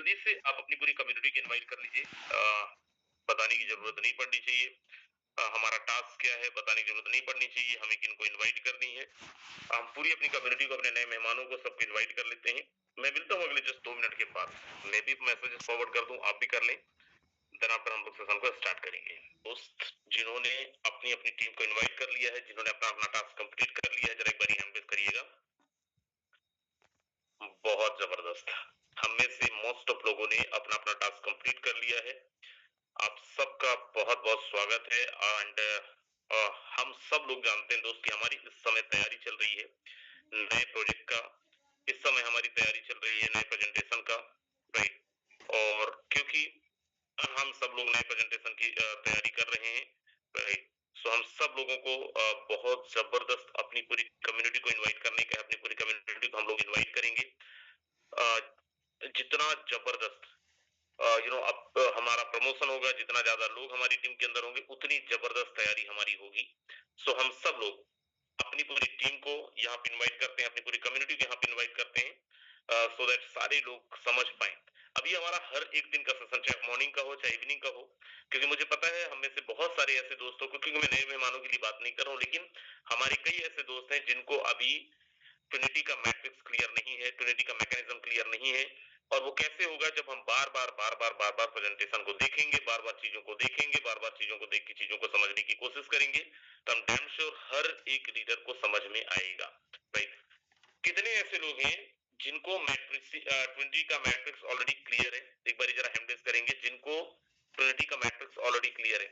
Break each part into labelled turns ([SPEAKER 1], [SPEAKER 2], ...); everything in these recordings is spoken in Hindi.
[SPEAKER 1] जल्दी से आप अपनी पूरी कम्युनिटी को इनवाइट कर लीजिए। बताने की जरूरत नहीं पड़नी चाहिए। हमारा टास्क क्या है बताने की जरूरत नहीं पड़नी चाहिए, हमें किनको इनवाइट करनी है। हम पूरी अपनी कम्युनिटी को, अपने नए मेहमानों को सबको इनवाइट कर लेते हैं। मैं मिलता हूँ अगले जस्ट 2 मिनट के बाद। मैं भी मैसेजेस फॉरवर्ड कर दूं, आप भी कर लें। देन आफ्टर हम लोग सेशन को स्टार्ट करेंगे। दोस्त जिन्होंने अपनी अपनी टीम को इनवाइट कर लिया है, जिन्होंने अपना अपना टास्क कंप्लीट कर लिया है, जरा एक बार हैंड रेज करिएगा। बहुत जबरदस्त। हम में से मोस्ट ऑफ लोगों ने अपना अपना टास्क कंप्लीट कर लिया है। आप सबका बहुत बहुत स्वागत है। एंड हम सब लोग जानते हैं दोस्त कि हमारी इस समय तैयारी चल रही है नए प्रोजेक्ट का। इस समय हमारी तैयारी चल रही है नए प्रेजेंटेशन का, राइट। और क्योंकि हम सब लोग नए प्रेजेंटेशन की तैयारी कर रहे हैं, राइट। सो हम सब लोगों को बहुत जबरदस्त अपनी पूरी कम्युनिटी को इनवाइट करने का है। अपनी पूरी कम्युनिटी को हम लोग इनवाइट करेंगे। जितना जबरदस्त अब हमारा प्रमोशन होगा, जितना ज्यादा लोग हमारी टीम के अंदर होंगे, उतनी जबरदस्त तैयारी हमारी होगी। सो हम सब लोग अपनी पूरी टीम को यहाँ पे इनवाइट करते हैं, अपनी पूरी कम्युनिटी को यहाँ पे इनवाइट करते हैं, सो दैट सारे लोग समझ पाए। अभी हमारा हर एक दिन का सेशन, चाहे मॉर्निंग का हो चाहे इवनिंग का हो, क्योंकि मुझे पता है हम में से बहुत सारे ऐसे दोस्तों को, क्योंकि मैं नए मेहमानों के लिए बात नहीं कर रहा हूँ, लेकिन हमारे कई ऐसे दोस्त हैं जिनको अभी ट्रिनिटी का मैट्रिक्स क्लियर नहीं है, ट्रिनिटी का मैकेनिज्म क्लियर नहीं है। और वो कैसे होगा जब हम बार बार प्रेजेंटेशन को देखेंगे, बार बार चीजों को देखेंगे, बार बार चीजों को देख के चीजों को समझने की कोशिश करेंगे, तो हम डैम श्योर हर एक लीडर को समझ में आएगा, राइट। कितने ऐसे लोग हैं जिनको मैट्रिक्स ट्रिनिटी का मैट्रिक्स ऑलरेडी क्लियर है? एक बार जरा हैंड रेज करेंगे जिनको ट्रिनिटी का मैट्रिक्स ऑलरेडी क्लियर है।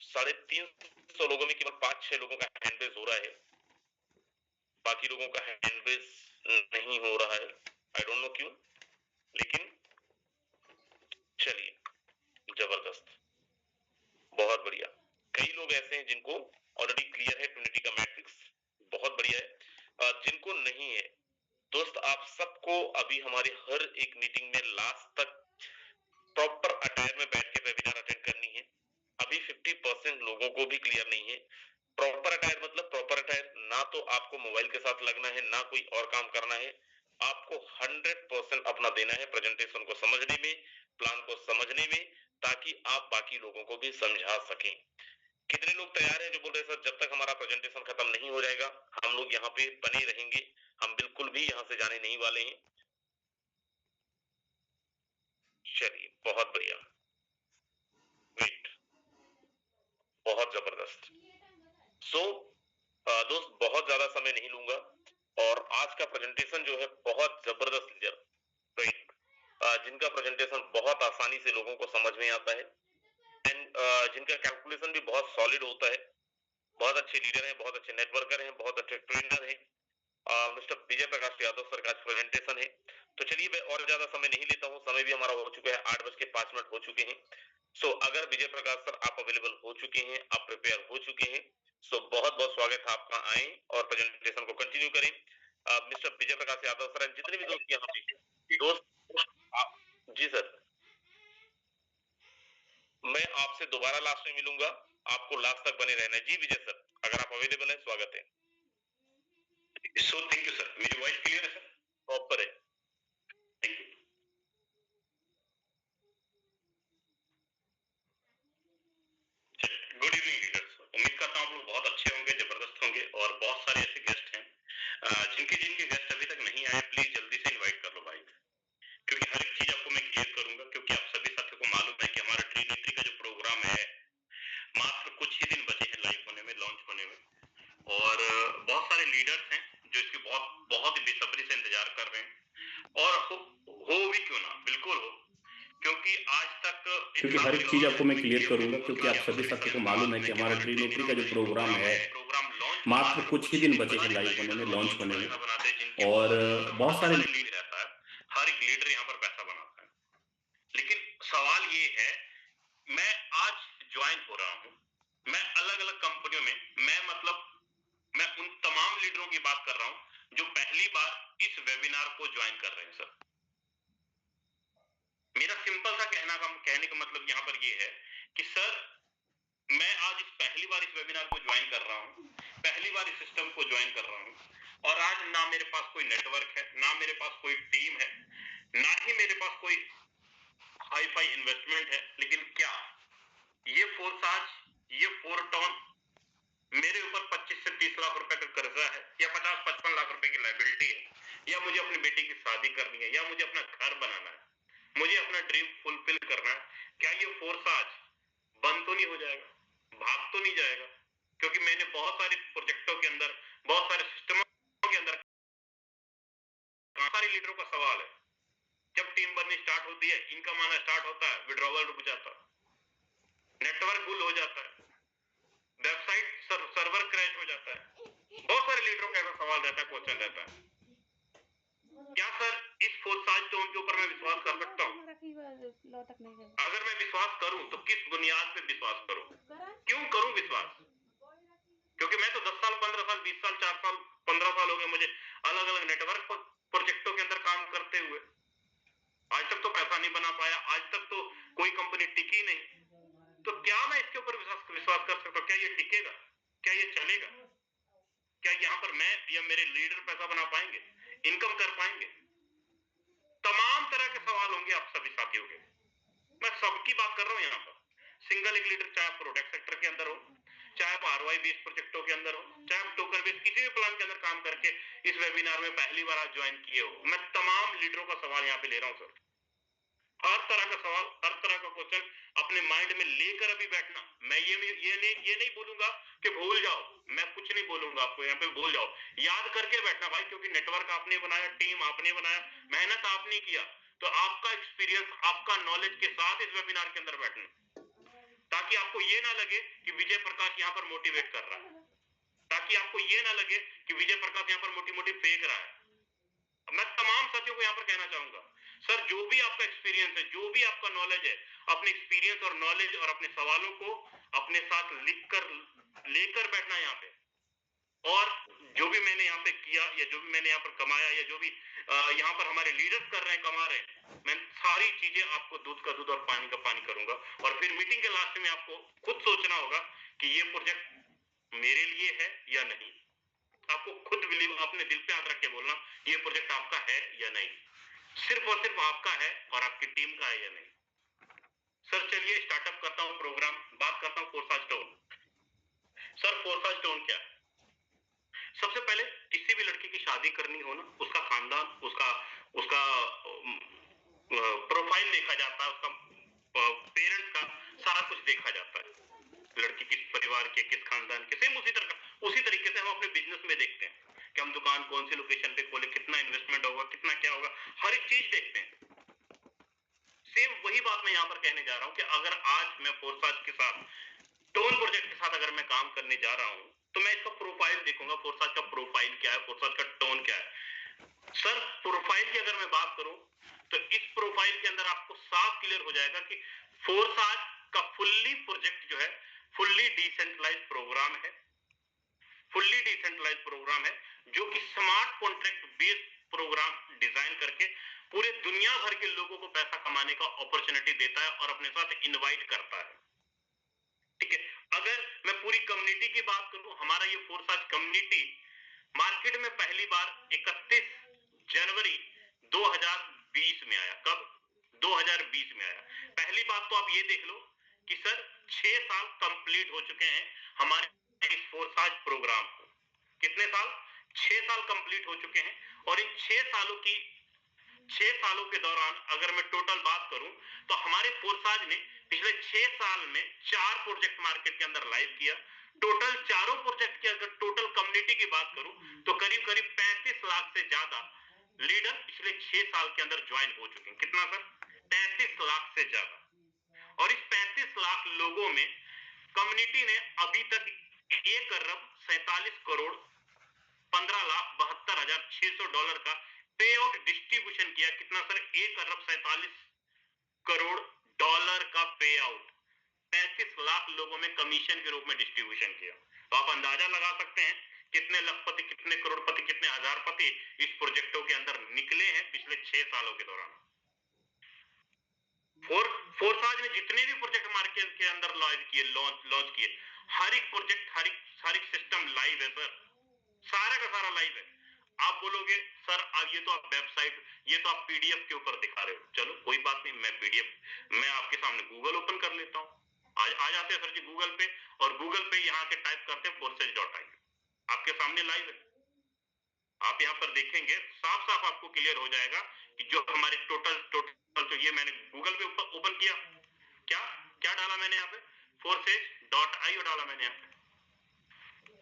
[SPEAKER 1] 350 लोगों में केवल 5-6 लोगों का हैंड रेज हो रहा है, बाकी लोगों का हैंड रेज नहीं हो रहा है। आई डोंट नो क्यों, लेकिन चलिए, जबरदस्त, बहुत बढ़िया। कई लोग ऐसे हैं जिनको ऑलरेडी क्लियर है ट्रिनिटी का मैट्रिक्स, बहुत बढ़िया है। जिनको नहीं है दोस्त, आप सबको अभी हमारे हर एक मीटिंग में लास्ट तक प्रॉपर अटायर में बैठ के वेबिनार अटेंड करनी है। अभी 50% लोगों को भी क्लियर नहीं है। प्रॉपर अटायर मतलब प्रॉपर अटायर, ना तो आपको मोबाइल के साथ लगना है, ना कोई और काम करना है। आपको 100% अपना देना है प्रेजेंटेशन को समझने में, प्लान को समझने में, ताकि आप बाकी लोगों को भी समझा सकें। कितने लोग तैयार हैं जो बोल रहे हैं सर जब तक हमारा प्रेजेंटेशन खत्म नहीं हो जाएगा हम लोग यहाँ पे बने रहेंगे, हम बिल्कुल भी यहाँ से जाने नहीं वाले हैं? चलिए, बहुत बढ़िया, ग्रेट, बहुत जबरदस्त। सो दोस्त, बहुत ज्यादा समय नहीं लूंगा और आज का प्रेजेंटेशन जो है बहुत जबरदस्त लीडर, राइट, जिनका प्रेजेंटेशन बहुत आसानी से लोगों को समझ में आता है एंड जिनका कैलकुलेशन भी बहुत सॉलिड होता है। बहुत अच्छे लीडर हैं, बहुत अच्छे नेटवर्कर हैं, बहुत अच्छे ट्रेनर हैं। मिस्टर विजय प्रकाश यादव सर का प्रेजेंटेशन है। तो चलिए, मैं और ज्यादा समय नहीं लेता हूँ, समय भी हमारा हो चुका है, 8:05 हो चुके हैं। सो अगर विजय प्रकाश सर आप अवेलेबल हो चुके हैं, आप प्रिपेयर हो चुके हैं, सो बहुत बहुत स्वागत है आपका, आए और प्रेजेंटेशन को कंटिन्यू करें। मिस्टर विजय प्रकाश यादव सर, जितने भी दोस्त यहाँ पे दोस्त, जी सर, मैं आपसे दोबारा लास्ट में मिलूंगा, आपको लास्ट तक बने रहना है। जी विजय सर, अगर आप अवेलेबल है, स्वागत है। सो थैंक यू सर, मेरी वॉइस क्लियर है सर? प्रॉपर है, thank you. Good evening leaders, उम्मीद करता हूँ आप लोग बहुत अच्छे होंगे, जबरदस्त होंगे और बहुत सारे ऐसे गेस्ट हैं जिनके जिनके गेस्ट अभी तक नहीं आए, प्लीज जल्दी से इनवाइट कर लो भाई, क्योंकि हर एक चीज आपको मैं क्लियर करूंगा। क्योंकि आप सभी साथियों को मालूम है कि हमारा ट्रिनिटी का जो प्रोग्राम है मात्र कुछ ही दिन बचे हैं लाइव होने में, लॉन्च होने में, और बहुत सारे लीडर्स हैं जो इसकी बहुत बहुत बेसब्री से इंतजार कर रहे हैं, और हो भी क्यों ना, बिल्कुल हो, क्योंकि आज तक, क्योंकि हर एक चीज आपको मैं क्लियर करूंगा, क्योंकि आप सभी साथियों को मालूम है कि हमारा ट्रिनिटी का जो प्रोग्राम है मात्र कुछ ही दिन बचे हैं लाइव होने में, लॉन्च होने में, और बहुत सारे लीड रहता है, हर एक लीडर यहाँ पर पैसा बनाता है। लेकिन सवाल ये है, मैं आज ज्वाइन हो रहा हूँ, मैं अलग अलग कंपनियों में, मैं उन तमाम लीडरों की बात कर रहा हूं जो पहली बार इस वेबिनार को ज्वाइन कर रहे हैं सर। मेरा सिंपल सा कहने का मतलब यहां पर ये है कि सर, मैं आज पहली बार इस वेबिनार को ज्वाइन कर रहा हूं, पहली बार इस सिस्टम को ज्वाइन कर रहा हूं, और आज ना मेरे पास कोई नेटवर्क है, ना मेरे पास कोई टीम है, ना ही मेरे पास कोई हाई फाई इन्वेस्टमेंट है, लेकिन क्या ये फोर्स आज, ये 4 टन मेरे ऊपर 25 से 30 लाख रुपए का कर्जा है, या 50-55 लाख रुपए की लायबिलिटी है, या मुझे अपनी बेटी की शादी करनी है, या मुझे अपना घर बनाना है, मुझे अपना ड्रीम फुलफिल करना है, क्या ये फोर्स आज बंद तो नहीं हो जाएगा, भाग तो नहीं जाएगा? क्योंकि मैंने बहुत सारे प्रोजेक्टों के अंदर, बहुत सारे सिस्टमों के अंदर, सारे लीडरों का सवाल है, जब टीम बननी स्टार्ट होती है, इनकम आना स्टार्ट होता है, विड्रॉवल रुक जाता है, नेटवर्क गुल हो जाता है, वेबसाइट सर्वर क्रैश हो जाता है। बहुत सारे लीडरों का ऐसा सवाल रहता है, क्वेश्चन रहता है, क्या सर इस फोर्साज टोन के ऊपर मैं विश्वास कर सकता हूँ? अगर मैं विश्वास करूं तो किस बुनियाद पे विश्वास करूं? क्यों करूं विश्वास? क्योंकि मैं तो 10 साल, 15 साल, 20 साल, 4 साल, 15 साल हो गए मुझे अलग अलग नेटवर्क प्रोजेक्टों के अंदर काम करते हुए। आज तक तो पैसा नहीं बना पाया, आज तक तो कोई कंपनी टिकी नहीं, तो क्या मैं इसके ऊपर विश्वास कर सकता हूँ? क्या ये टिकेगा? क्या ये चलेगा? क्या यहाँ पर मैं या मेरे लीडर पैसा बना पाएंगे, इनकम कर पाएंगे? तमाम तरह के सवाल होंगे आप सभी साथियों के। मैं सबकी बात कर रहा हूँ यहाँ पर। सिंगल एक लीडर, चाहे प्रोडक्ट सेक्टर के अंदर हो, चाहे आप आरओआई बेस्ड प्रोजेक्टों के अंदर हो, चाहे आप टोकन बेस्ड किसी भी प्लान के अंदर काम करके इस वेबिनार में पहली बार आप ज्वाइन किए हो, मैं तमाम लीडरों का सवाल यहाँ पे ले रहा हूँ सर। हर तरह का सवाल, हर तरह का क्वेश्चन अपने माइंड में लेकर अभी बैठना। मैं ये नहीं बोलूंगा कि भूल जाओ, मैं कुछ नहीं बोलूंगा आपको यहाँ पे भूल जाओ, याद करके बैठना भाई, क्योंकि नेटवर्क आपने बनाया, टीम आपने बनाया, मेहनत आपने किया, तो आपका एक्सपीरियंस, आपका नॉलेज के साथ इस वेबिनार के अंदर बैठना, ताकि आपको ये ना लगे कि विजय प्रकाश यहाँ पर मोटिवेट कर रहा है, ताकि आपको ये ना लगे कि विजय प्रकाश यहाँ पर मोटी मोटी फेंक रहा है। मैं तमाम साथियों को यहाँ पर कहना चाहूंगा, सर जो भी आपका एक्सपीरियंस है, जो भी आपका नॉलेज है, अपने एक्सपीरियंस और नॉलेज और अपने सवालों को अपने साथ लिखकर लेकर बैठना यहाँ पे। और जो भी मैंने यहाँ पे किया, या जो भी मैंने यहाँ पर कमाया, या जो भी यहाँ पर हमारे लीडर्स कर रहे हैं, कमा रहे हैं, मैं सारी चीजें आपको दूध का दूध और पानी का पानी करूंगा। और फिर मीटिंग के लास्ट में आपको खुद सोचना होगा कि ये प्रोजेक्ट मेरे लिए है या नहीं। आपको खुद बिलीव, अपने दिल पे हाथ रख के बोलना, ये प्रोजेक्ट आपका है या नहीं, सिर्फ और सिर्फ आपका है और आपकी टीम का है या नहीं। सर चलिए स्टार्टअप करता हूँ प्रोग्राम, बात करता हूँ Forsage tone. Sir Forsage tone क्या है? सबसे पहले किसी भी लड़की की शादी करनी हो ना, उसका खानदान, उसका उसका प्रोफाइल देखा जाता है, उसका पेरेंट्स का सारा कुछ देखा जाता है, लड़की किस परिवार के, किस खानदान के। सेम उसी तरीके से हम अपने बिजनेस में देखते हैं कि हम दुकान कौन सी लोकेशन पे खोले, कितना इन्वेस्टमेंट होगा, कितना क्या होगा, हर एक चीज देखते हैं। सेम वही बात मैं यहाँ पर कहने जा रहा हूँ कि अगर आज मैं फोर्साज के साथ, टोन प्रोजेक्ट के साथ अगर मैं काम करने जा रहा हूँ, तो मैं इसका प्रोफाइल देखूंगा, फोर्साज का प्रोफाइल क्या है, फोर्साज का टोन क्या है। सर प्रोफाइल की अगर मैं बात करूं, तो इस प्रोफाइल के अंदर आपको साफ क्लियर हो जाएगा कि फोर्साज का फुल्ली प्रोजेक्ट जो है, फुल्ली डिसेंट्रलाइज्ड प्रोग्राम है, फुल्ली डिसेंट्रलाइज्ड प्रोग्राम है, जो कि smart contract based program design करके पूरे दुनिया भर के लोगों को पैसा कमाने का अपॉर्चुनिटी देता है और अपने साथ इनवाइट करता है। ठीक है, अगर मैं पूरी कम्युनिटी की बात करूं, हमारा ये फोर्साज कम्युनिटी मार्केट में पहली बार 31 जनवरी 2020 में आया। कब? 2020 में आया। पहली बात तो आप ये देख लो कि सर 6 साल कंप्लीट हो चुके हैं हमारे इस फोर्साज प्रोग्राम को। कितने साल? 6 साल कंप्लीट हो चुके हैं। और इन 6 सालों के दौरान अगर मैं टोटल बात करूं, तो हमारे फोर्साज ने पिछले 6 साल में 4 प्रोजेक्ट मार्केट के अंदर लाइव किया। टोटल चारों प्रोजेक्ट की अगर टोटल कम्युनिटी की बात करूं, तो करीब करीब 35 लाख से ज्यादा लीडर पिछले 6 साल के अंदर ज्वाइन हो चुके हैं। कितना सर? 35 लाख से ज्यादा। और इस 35 लाख लोगों में कम्युनिटी ने अभी तक 1 अरब 47 करोड़ 15,72,600 डॉलर का पे आउट डिस्ट्रीब्यूशन किया। कितना सर? 1 अरब 47 करोड़ डॉलर का पे आउट 35 लाख लोगों में कमीशन के रूप में डिस्ट्रीब्यूशन किया। तो आप अंदाजा लगा सकते हैं कितने लखपति, कितने करोड़पति, कितने हजारपति इस प्रोजेक्टों के अंदर निकले हैं पिछले 6 सालों के दौरान। फोर्साज ने जितने भी प्रोजेक्ट मार्केट के अंदर लाइव किए, लॉन्च किए, हर एक प्रोजेक्ट, हर एक सिस्टम लाइव है सर, सारा का सारा लाइव है। आप बोलोगे सर अब ये तो आप वेबसाइट, ये तो आप पीडीएफ के ऊपर दिखा रहे हो, चलो कोई बात नहीं, मैं पीडीएफ मैं आपके सामने गूगल ओपन कर लेता हूँ। आ जाते हैं सर जी गूगल पे, और गूगल पे यहाँ के टाइप करते हैं forces.io, आपके सामने लाइव है। आप यहाँ पर देखेंगे साफ साफ आपको क्लियर हो जाएगा कि जो हमारे टोटल तो ये मैंने गूगल पे ओपन किया, क्या क्या डाला मैंने यहाँ पे, forces.io डाला मैंने यहाँ पे।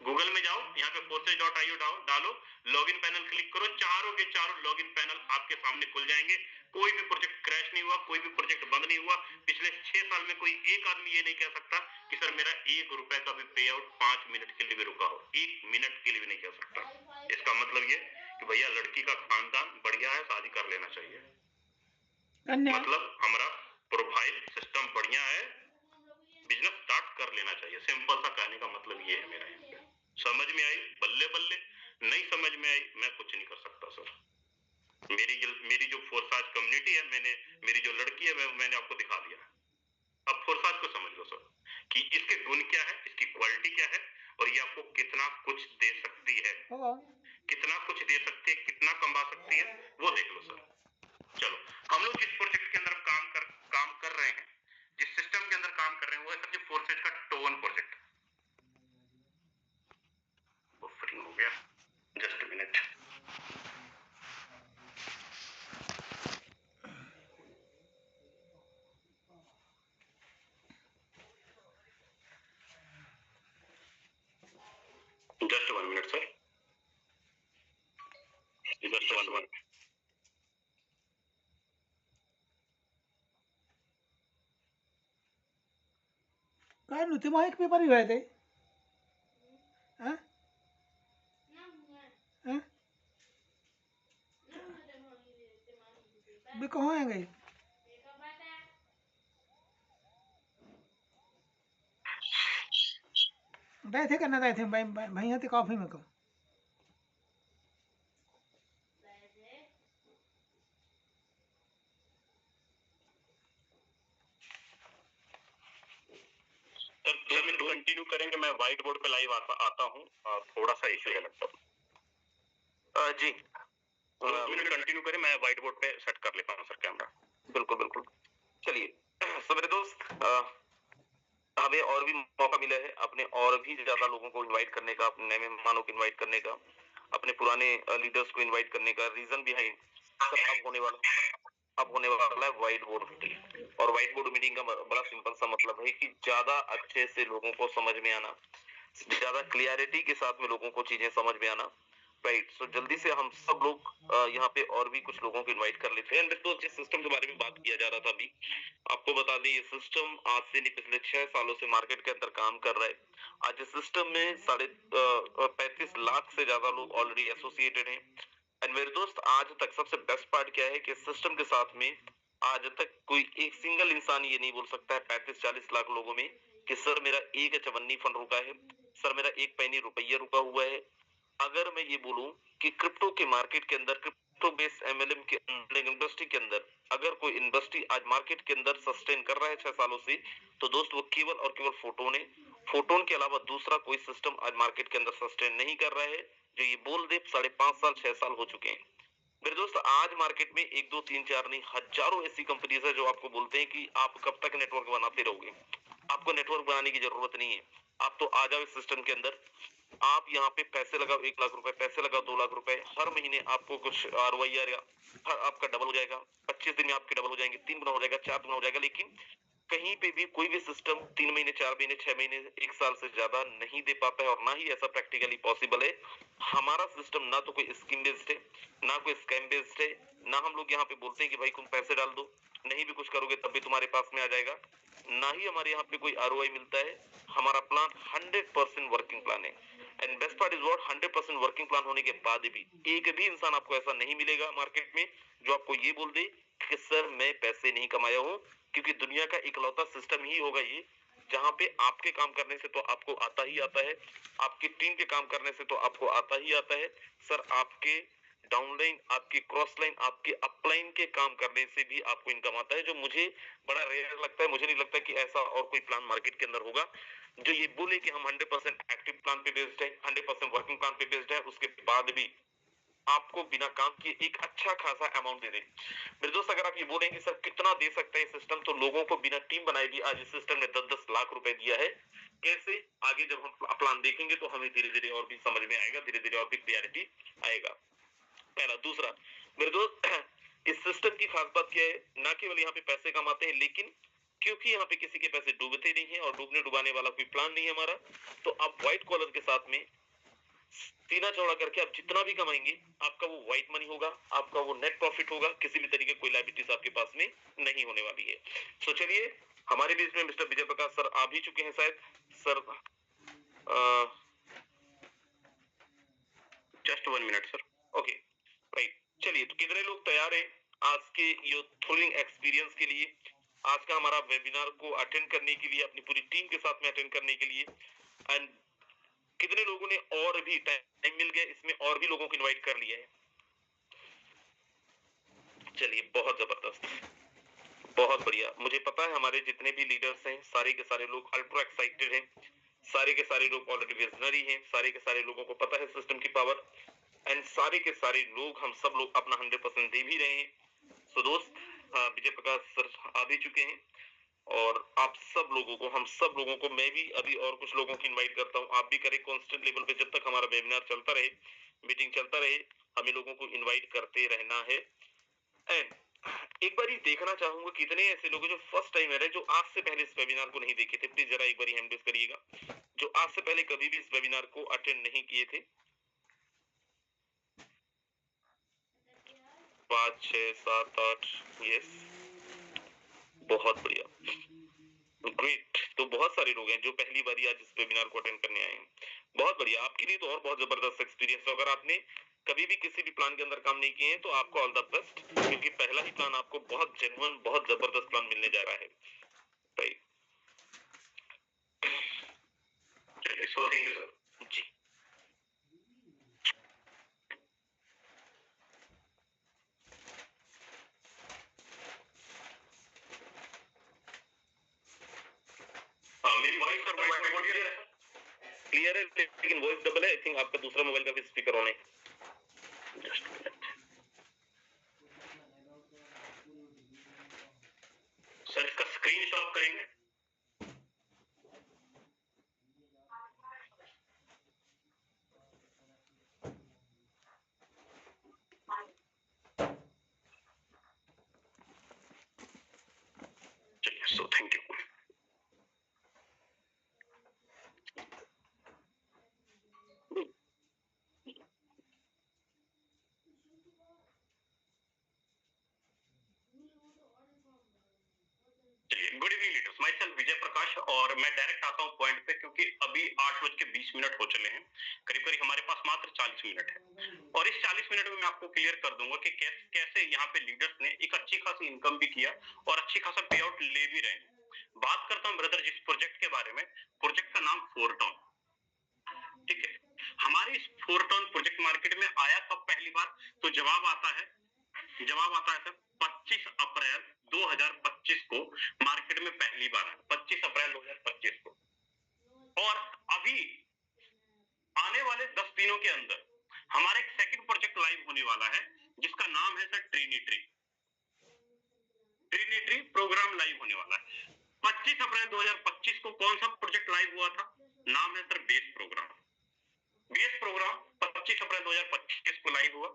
[SPEAKER 1] गूगल में जाओ, यहाँ पे forces.io डालो, लॉगिन पैनल क्लिक करो, चारों के चारों लॉगिन पैनल आपके सामने खुल जाएंगे। कोई भी प्रोजेक्ट क्रैश नहीं हुआ, कोई भी प्रोजेक्ट बंद नहीं हुआ। पिछले 6 साल में कोई एक आदमी ये नहीं कह सकता कि सर मेरा 1 रुपए का भी पे आउट 5 मिनट के लिए भी रुका हो, 1 मिनट के लिए भी नहीं कह सकता। इसका मतलब ये कि भैया लड़की का खानदान बढ़िया है, शादी कर लेना चाहिए, मतलब हमारा प्रोफाइल सिस्टम बढ़िया है, बिजनेस स्टार्ट कर लेना चाहिए। सिंपल सा कहने का मतलब ये है मेरा। समझ में आई? बल्ले बल्ले। नहीं समझ में आई, मैं कुछ नहीं कर सकता सर। मेरी जो फोर्साज कम्युनिटी है, मेरी जो लड़की है, मैंने आपको दिखा दिया। अब फोर्साज को समझ लो सर कि इसके गुण क्या है, इसकी क्वालिटी क्या है, और ये आपको कितना कुछ दे सकती है, कितना कुछ दे सकती है, कितना कमा सकती है, वो देख लो सर। चलो हम लोग जिस प्रोजेक्ट के अंदर काम कर रहे हैं, जिस सिस्टम के अंदर काम कर रहे हैं, वो है सर फोर्सेज का टोन प्रोजेक्ट। वो फ्री हो गया, just minute. Just 1 minute sir, just 1 minute.
[SPEAKER 2] काय नु ते एक पेपर ही ते हां हां बे कहाँ है गई दाए थे करना दाए थे भाई भाई ते कॉफी में को
[SPEAKER 1] सर 2 मिनट कंटिन्यू करेंगे, मैं व्हाइट बोर्ड पे लाइव आता हूँ, थोड़ा सा इशू है लगता है जी। 2 मिनट कंटिन्यू करें, मैं व्हाइट बोर्ड पे सेट कर लेता हूँ सर कैमरा। बिल्कुल बिल्कुल। चलिए तो मेरे दोस्त, हमें और भी मौका मिला है अपने और भी ज्यादा लोगों को इनवाइट करने का, अपने नए मेहमानों को इनवाइट करने का, अपने पुराने लीडर्स को इनवाइट करने का। रीजन बिहाइंड सर अब होने वाला है व्हाइट बोर्ड मीटिंग। और व्हाइट बोर्ड मीटिंग का बड़ा सिंपल सा मतलब है कि ज्यादा अच्छे से लोगों को समझ में आना, ज्यादा क्लियरिटी के साथ में लोगों को चीजें समझ में आना। राइट, सो जल्दी से हम सब लोग यहाँ पे और भी कुछ लोगों को इनवाइट कर लेते हैं। दोस्तों जिस सिस्टम के बारे में बात किया जा रहा था अभी, आपको बता दें ये सिस्टम आज से नहीं पिछले 6 सालों से मार्केट के अंदर काम कर रहा है। आज इस सिस्टम में 35 लाख से ज्यादा लोग ऑलरेडी एसोसिएटेड हैं। एंड मेरे दोस्त आज तक सबसे बेस्ट पार्ट क्या है कि सिस्टम के साथ में आज तक कोई एक सिंगल इंसान ये नहीं बोल सकता है 35-40 लाख लोगों में कि सर मेरा एक चवन्नी फंड रुका है, सर मेरा एक पैनी रुपया रुका हुआ है। अगर मैं ये बोलूं कि क्रिप्टो के मार्केट के अंदर, क्रिप्टो बेस्ड एमएलएम के इंडस्ट्री के अंदर अगर कोई इंडस्ट्री आज मार्केट के अंदर सस्टेन कर रहा है 6 सालों से, तो दोस्त वो केवल और केवल फोटोन है। फोटोन के अलावा दूसरा कोई सिस्टम आज मार्केट के अंदर सस्टेन नहीं कर रहा है जो ये बोल दे 5.5 साल 6 साल हो चुके हैं। मेरे दोस्त आज मार्केट में 1 2 3 4 नहीं हजारों ऐसी कंपनीज है जो आपको बोलते हैं कि आप कब तक नेटवर्क बनाते रहोगे, आपको नेटवर्क बनाने की जरूरत नहीं है, आप तो आ जाओ इस सिस्टम के अंदर। आप यहाँ पे पैसे लगाओ 1 लाख रुपए, पैसे लगाओ 2 लाख रुपए, हर महीने आपको कुछ आरओआई आएगा, आपका डबल हो जाएगा। 25 दिन में आपके डबल हो जाएंगे, 3 गुना हो जाएगा, 4 गुना हो जाएगा। लेकिन कहीं पे भी कोई भी सिस्टम 3 महीने 4 महीने 6 महीने 1 साल से ज्यादा नहीं दे पाता है, और ना ही ऐसा प्रैक्टिकली पॉसिबल है। हमारा सिस्टम ना तो कोई स्कीम बेस्ड है, ना कोई स्कैम बेस्ड है, ना हम लोग यहाँ पे बोलते हैं कि भाई तुम पैसे डाल दो, नहीं भी कुछ करोगे तब भी तुम्हारे पास में आ जाएगा, ना ही हमारे यहाँ पे कोई आरओआई मिलता है। हमारा प्लान 100% वर्किंग प्लान है। And best part is what, 100% working plan होने के बाद भी एक भी इंसान आपको ऐसा नहीं मिलेगा मार्केट में जो आपको ये बोल दे कि सर मैं पैसे नहीं कमाया हूँ। क्योंकि दुनिया का इकलौता सिस्टम ही होगा ये जहां पे आपके काम करने से तो आपको आता ही आता है, आपकी टीम के काम करने से तो आपको आता ही आता है। सर आपके डाउनलाइन, आपकी क्रॉस लाइन, आपके अपलाइन के काम करने से भी आपको इनकम आता है, जो मुझे बड़ा रेयर लगता है। मुझे नहीं लगता कि ऐसा और कोई प्लान मार्केट के अंदर होगा जो ये बोले कि हम 100% एक्टिव प्लान पे बेस्ड है, 100% वर्किंग प्लान पे बेस्ड है, उसके बाद भी
[SPEAKER 3] आपको बिना काम किए एक अच्छा खासा अमाउंट दे दे। मेरे दोस्त, अगर आप ये बोलेंगे सर कितना दे सकता है सिस्टम, तो लोगों को बिना टीम बनाए भी आज इस सिस्टम ने 10-10 लाख रुपए दिया है। कैसे? आगे जब हम प्लान देखेंगे तो हमें धीरे धीरे और भी समझ में आएगा, धीरे धीरे और भी क्लियरिटी आएगा। पहला। दूसरा मेरे दोस्त, इस सिस्टम की खास बात क्या है, ना केवल यहाँ पे पैसे कमाते हैं, लेकिन क्योंकि यहाँ पे किसी के पैसे डूबते नहीं है और डूबने डुबाने वाला कोई प्लान नहीं है हमारा, तो आप व्हाइट कॉलर के साथ में सीना चौड़ा करके आप जितना भी कमाएंगे, आपका वो व्हाइट मनी होगा, आपका वो नेट प्रॉफिट होगा, किसी भी तरीके कोई लायबिलिटीज आपके पास में नहीं होने वाली है। तो चलिए, हमारे बीच में मिस्टर विजय प्रकाश सर आ भी चुके हैं शायद। Sir just 1 minute sir. Okay right, चलिए, तो कितने लोग तैयार हैं आज के ये थ्रिलिंग एक्सपीरियंस के लिए, आज का हमारा वेबिनार को अटेंड करने के लिए, अपनी पूरी टीम के साथ में अटेंड करने के लिए? एंड कितने लोगों ने और भी टाइम मिल गया इसमें और भी लोगों को इनवाइट कर लिया है? चलिए, बहुत जबरदस्त, बहुत बढ़िया। मुझे पता है हमारे जितने भी लीडर्स हैं, सारे के सारे लोग अल्ट्रा एक्साइटेड हैं, सारे के सारे लोग ऑलरेडी विजनरी हैं, सारे के सारे लोगों को पता है सिस्टम की पावर, एंड सारे के सारे लोग, हम सब लोग अपना 100% दे भी रहे हैं। सो दोस्त, विजय प्रकाश सर आ भी चुके हैं और आप सब लोगों को, हम सब लोगों को, मैं भी अभी और कुछ लोगों को इनवाइट करता हूं, आप भी करें कांस्टेंट लेवल पे, जब तक हमारा वेबिनार चलता रहे, मीटिंग चलता रहे, हमें लोगों को इनवाइट करते रहना है। एंड एक बार देखना चाहूंगा कितने ऐसे लोग जो फर्स्ट टाइम है, जो आज से पहले इस वेबिनार को नहीं देखे थे, प्लीज जरा एक बार हैंड रेज करिएगा, जो आज से पहले कभी भी इस वेबिनार को अटेंड नहीं किए थे। 5 6 7 8, यस, बहुत बढ़िया, ग्रेट। तो बहुत सारे लोग हैं जो पहली बार आज इस वेबिनार को अटेंड करने आए हैं, बहुत बढ़िया। आपके लिए तो और बहुत जबरदस्त एक्सपीरियंस है। अगर आपने कभी भी किसी भी प्लान के अंदर काम नहीं किए हैं तो आपको ऑल द बेस्ट, क्योंकि पहला ही प्लान आपको बहुत जेन्युइन, बहुत जबरदस्त प्लान मिलने जा रहा है। राइट, चलिए, सो थैंक यू सर जी। मेरी वॉइस सर क्लियर है, लेकिन वॉइस डबल है। आई थिंक आपका दूसरा मोबाइल का भी स्पीकर ऑन है। जस्ट मिनट सर, इसका स्क्रीन शॉट करेंगे। चलिए, so thank you. Good evening leaders, myself Vijay Prakash, और मैं डायरेक्ट आता हूँ पॉइंट पे, क्योंकि अभी 8:20 हो चले हैं, करीब करीब हमारे पास मात्र 40 मिनट है, और इस 40 मिनट में मैं आपको क्लियर कर दूंगा कि कैसे यहाँ पे लीडर्स ने एक अच्छी खासी इनकम भी किया और अच्छी खासा पे आउट ले भी रहे हैं। बात करता हूँ ब्रदर जिस प्रोजेक्ट के बारे में, प्रोजेक्ट का नाम फोरटॉन, ठीक है। हमारे इस फोरटॉन प्रोजेक्ट मार्केट में आया कब पहली बार? तो जवाब आता है सर 25 अप्रैल 2025 को मार्केट में पहली बार आया, 25 अप्रैल 2025 को। और अभी आने वाले 10 दिनों के अंदर हमारा एक सेकंड प्रोजेक्ट लाइव होने वाला है, जिसका नाम है सर ट्रिनिटी प्रोग्राम लाइव होने वाला है। 25 अप्रैल 2025 को कौन सा प्रोजेक्ट लाइव हुआ था? नाम है सर बेस प्रोग्राम। 25 अप्रैल 2025 को लाइव हुआ,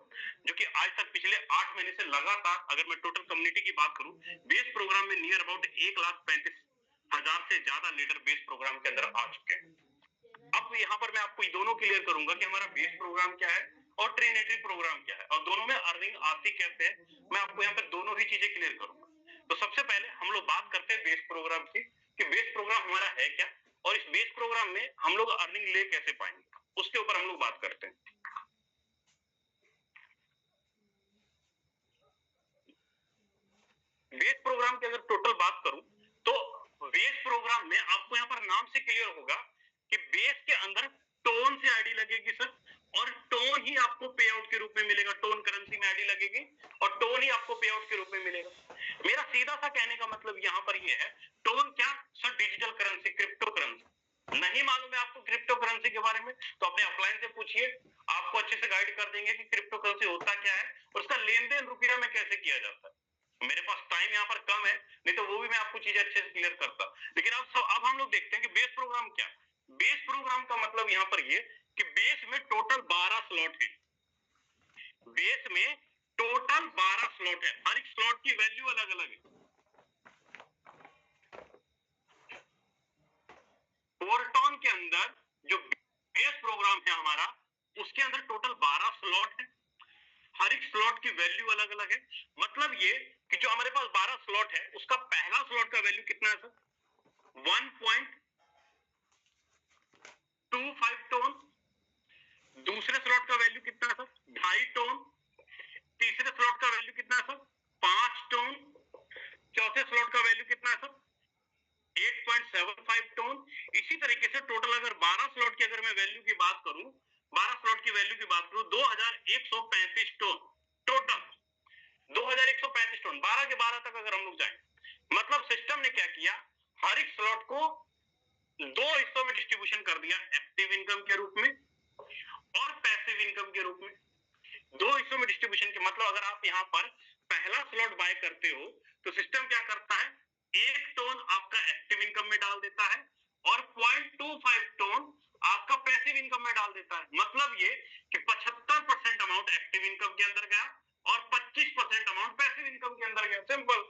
[SPEAKER 3] जो कि आज तक पिछले 8 महीने से लगातार, अगर मैं टोटल कम्युनिटी की बात करूं, बेस प्रोग्राम में नियर अबाउट 1,35,000 से ज्यादा लीडर बेस प्रोग्राम के अंदर आ चुके हैं। अब यहाँ पर मैं आपको ये दोनों क्लियर करूंगा कि हमारा बेस प्रोग्राम क्या है और ट्रिनिटी प्रोग्राम क्या है, और दोनों में अर्निंग आती कैसे है, मैं आपको यहाँ पर दोनों ही चीजें क्लियर करूंगा। तो सबसे पहले हम लोग बात करते हैं बेस प्रोग्राम की, कि बेस प्रोग्राम हमारा है क्या, और इस बेस प्रोग्राम में हम लोग अर्निंग ले कैसे पाएंगे, उसके ऊपर हम लोग बात करते हैं। बेस प्रोग्राम की अगर टोटल बात करूं, तो बेस प्रोग्राम में आपको यहाँ पर नाम से क्लियर होगा कि बेस के अंदर टोन से आईडी लगेगी सर, और टोन ही आपको पे आउट के रूप में मिलेगा, टोन करेंसी में आईडी लगेगी और टोन ही आपको पे आउट के रूप में मिलेगा। मेरा सीधा सा कहने का मतलब यहाँ पर ये है, टोन क्या sir? Digital currency, crypto currency. नहीं मालूम है आपको क्रिप्टो करेंसी के बारे में, तो अपने अपलाइन से पूछिए, आपको अच्छे से गाइड कर देंगे कि क्रिप्टो करेंसी होता क्या है और उसका लेन देन रुपया में कैसे किया जाता है। मेरे पास टाइम यहाँ पर कम है, नहीं तो वो भी मैं आपको चीजें अच्छे से क्लियर करता। लेकिन अब हम लोग देखते हैं कि बेस प्रोग्राम क्या है। बेस प्रोग्राम का मतलब यहाँ पर ये कि बेस में टोटल 12 स्लॉट है। बेस में टोटल 12 स्लॉट है, हर एक स्लॉट की वैल्यू अलग अलग है। फोरटॉन के अंदर जो बेस प्रोग्राम है हमारा, उसके अंदर टोटल 12 स्लॉट है, हर एक स्लॉट की वैल्यू अलग अलग है। मतलब ये कि जो हमारे पास 12 स्लॉट है, उसका पहला स्लॉट का वैल्यू कितना है सर? 1.25 टोन। दूसरे स्लॉट का वैल्यू कितना है सर? 2.5 टोन। तीसरे स्लॉट का वैल्यू कितना है सर? 5 टोन। चौथे स्लॉट का वैल्यू कितना है सर? 8.75 टोन। इसी तरीके से टोटल अगर 12 स्लॉट की अगर मैं वैल्यू की बात करूं, 12 स्लॉट की वैल्यू की बात करूं, 2135 टोन टोटल। 2135 टोन 12 के 12 तक अगर हम लोग जाएं, मतलब सिस्टम ने क्या किया, हर एक स्लॉट को दो हिस्सों में डिस्ट्रीब्यूशन कर दिया, एक्टिव इनकम के रूप में और पैसिव इनकम के रूप में। दो हिस्सों में डिस्ट्रीब्यूशन के मतलब अगर आप यहाँ पर पहला स्लॉट बाय करते हो तो सिस्टम क्या करता है, 1 टोन आपका एक्टिव इनकम में डाल देता है और 0.25 टोन आपका पैसिव इनकम में डाल देता है। मतलब ये कि 75% अमाउंट एक्टिव इनकम के अंदर गया और 25% अमाउंट पैसिव इनकम के अंदर गया। सिंपल।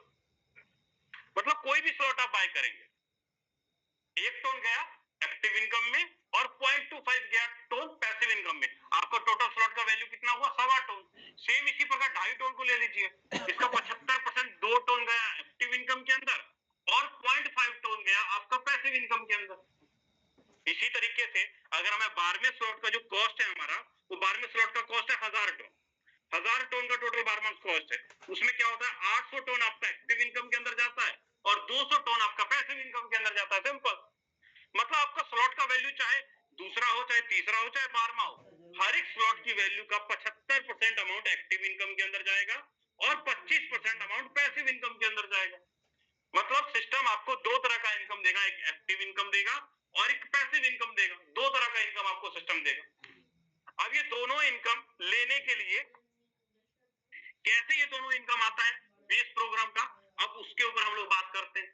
[SPEAKER 3] मतलब कोई भी स्लॉट आप बाय करेंगे, 1 टोन गया एक्टिव इनकम में और 0.25 गया टोन पैसिव इनकम में। आपका टोटल स्लॉट का वैल्यू कितना हुआ? 1.25 टोन। सेम इसी प्रकार 2.5 टोन को ले लीजिए, इसका 75% 2 टोन गया एक्टिव इनकम के अंदर और 0.5 टोन गया आपका पैसिव इनकम के अंदर। इसी तरीके से अगर हमें 12वें स्लॉट का जो कॉस्ट है हमारा, वो 12वें स्लॉट का कॉस्ट है 1000 टोन। 1000 टोन का टोटल 12वां कॉस्ट है। उसमें क्या होता है, 800 टोन आपका एक्टिव इनकम के अंदर जाता है और 200 टोन आपका पैसिव इनकम के अंदर जाता है। सिंपल। मतलब आपका स्लॉट का वैल्यू चाहे दूसरा हो, चाहे तीसरा हो, चाहे 12वां हो, हर एक स्लॉट की वैल्यू का 75% अमाउंट एक्टिव इनकम के अंदर जाएगा और 25% अमाउंट पैसिव इनकम के अंदर जाएगा। मतलब सिस्टम आपको दो तरह का इनकम देगा, एक एक्टिव इनकम देगा और एक पैसिव इनकम देगा। दो तरह का इनकम आपको सिस्टम देगा। अब ये दोनों इनकम लेने के लिए कैसे ये दोनों इनकम आता है बेस प्रोग्राम का, अब उसके ऊपर हम लोग बात करते हैं।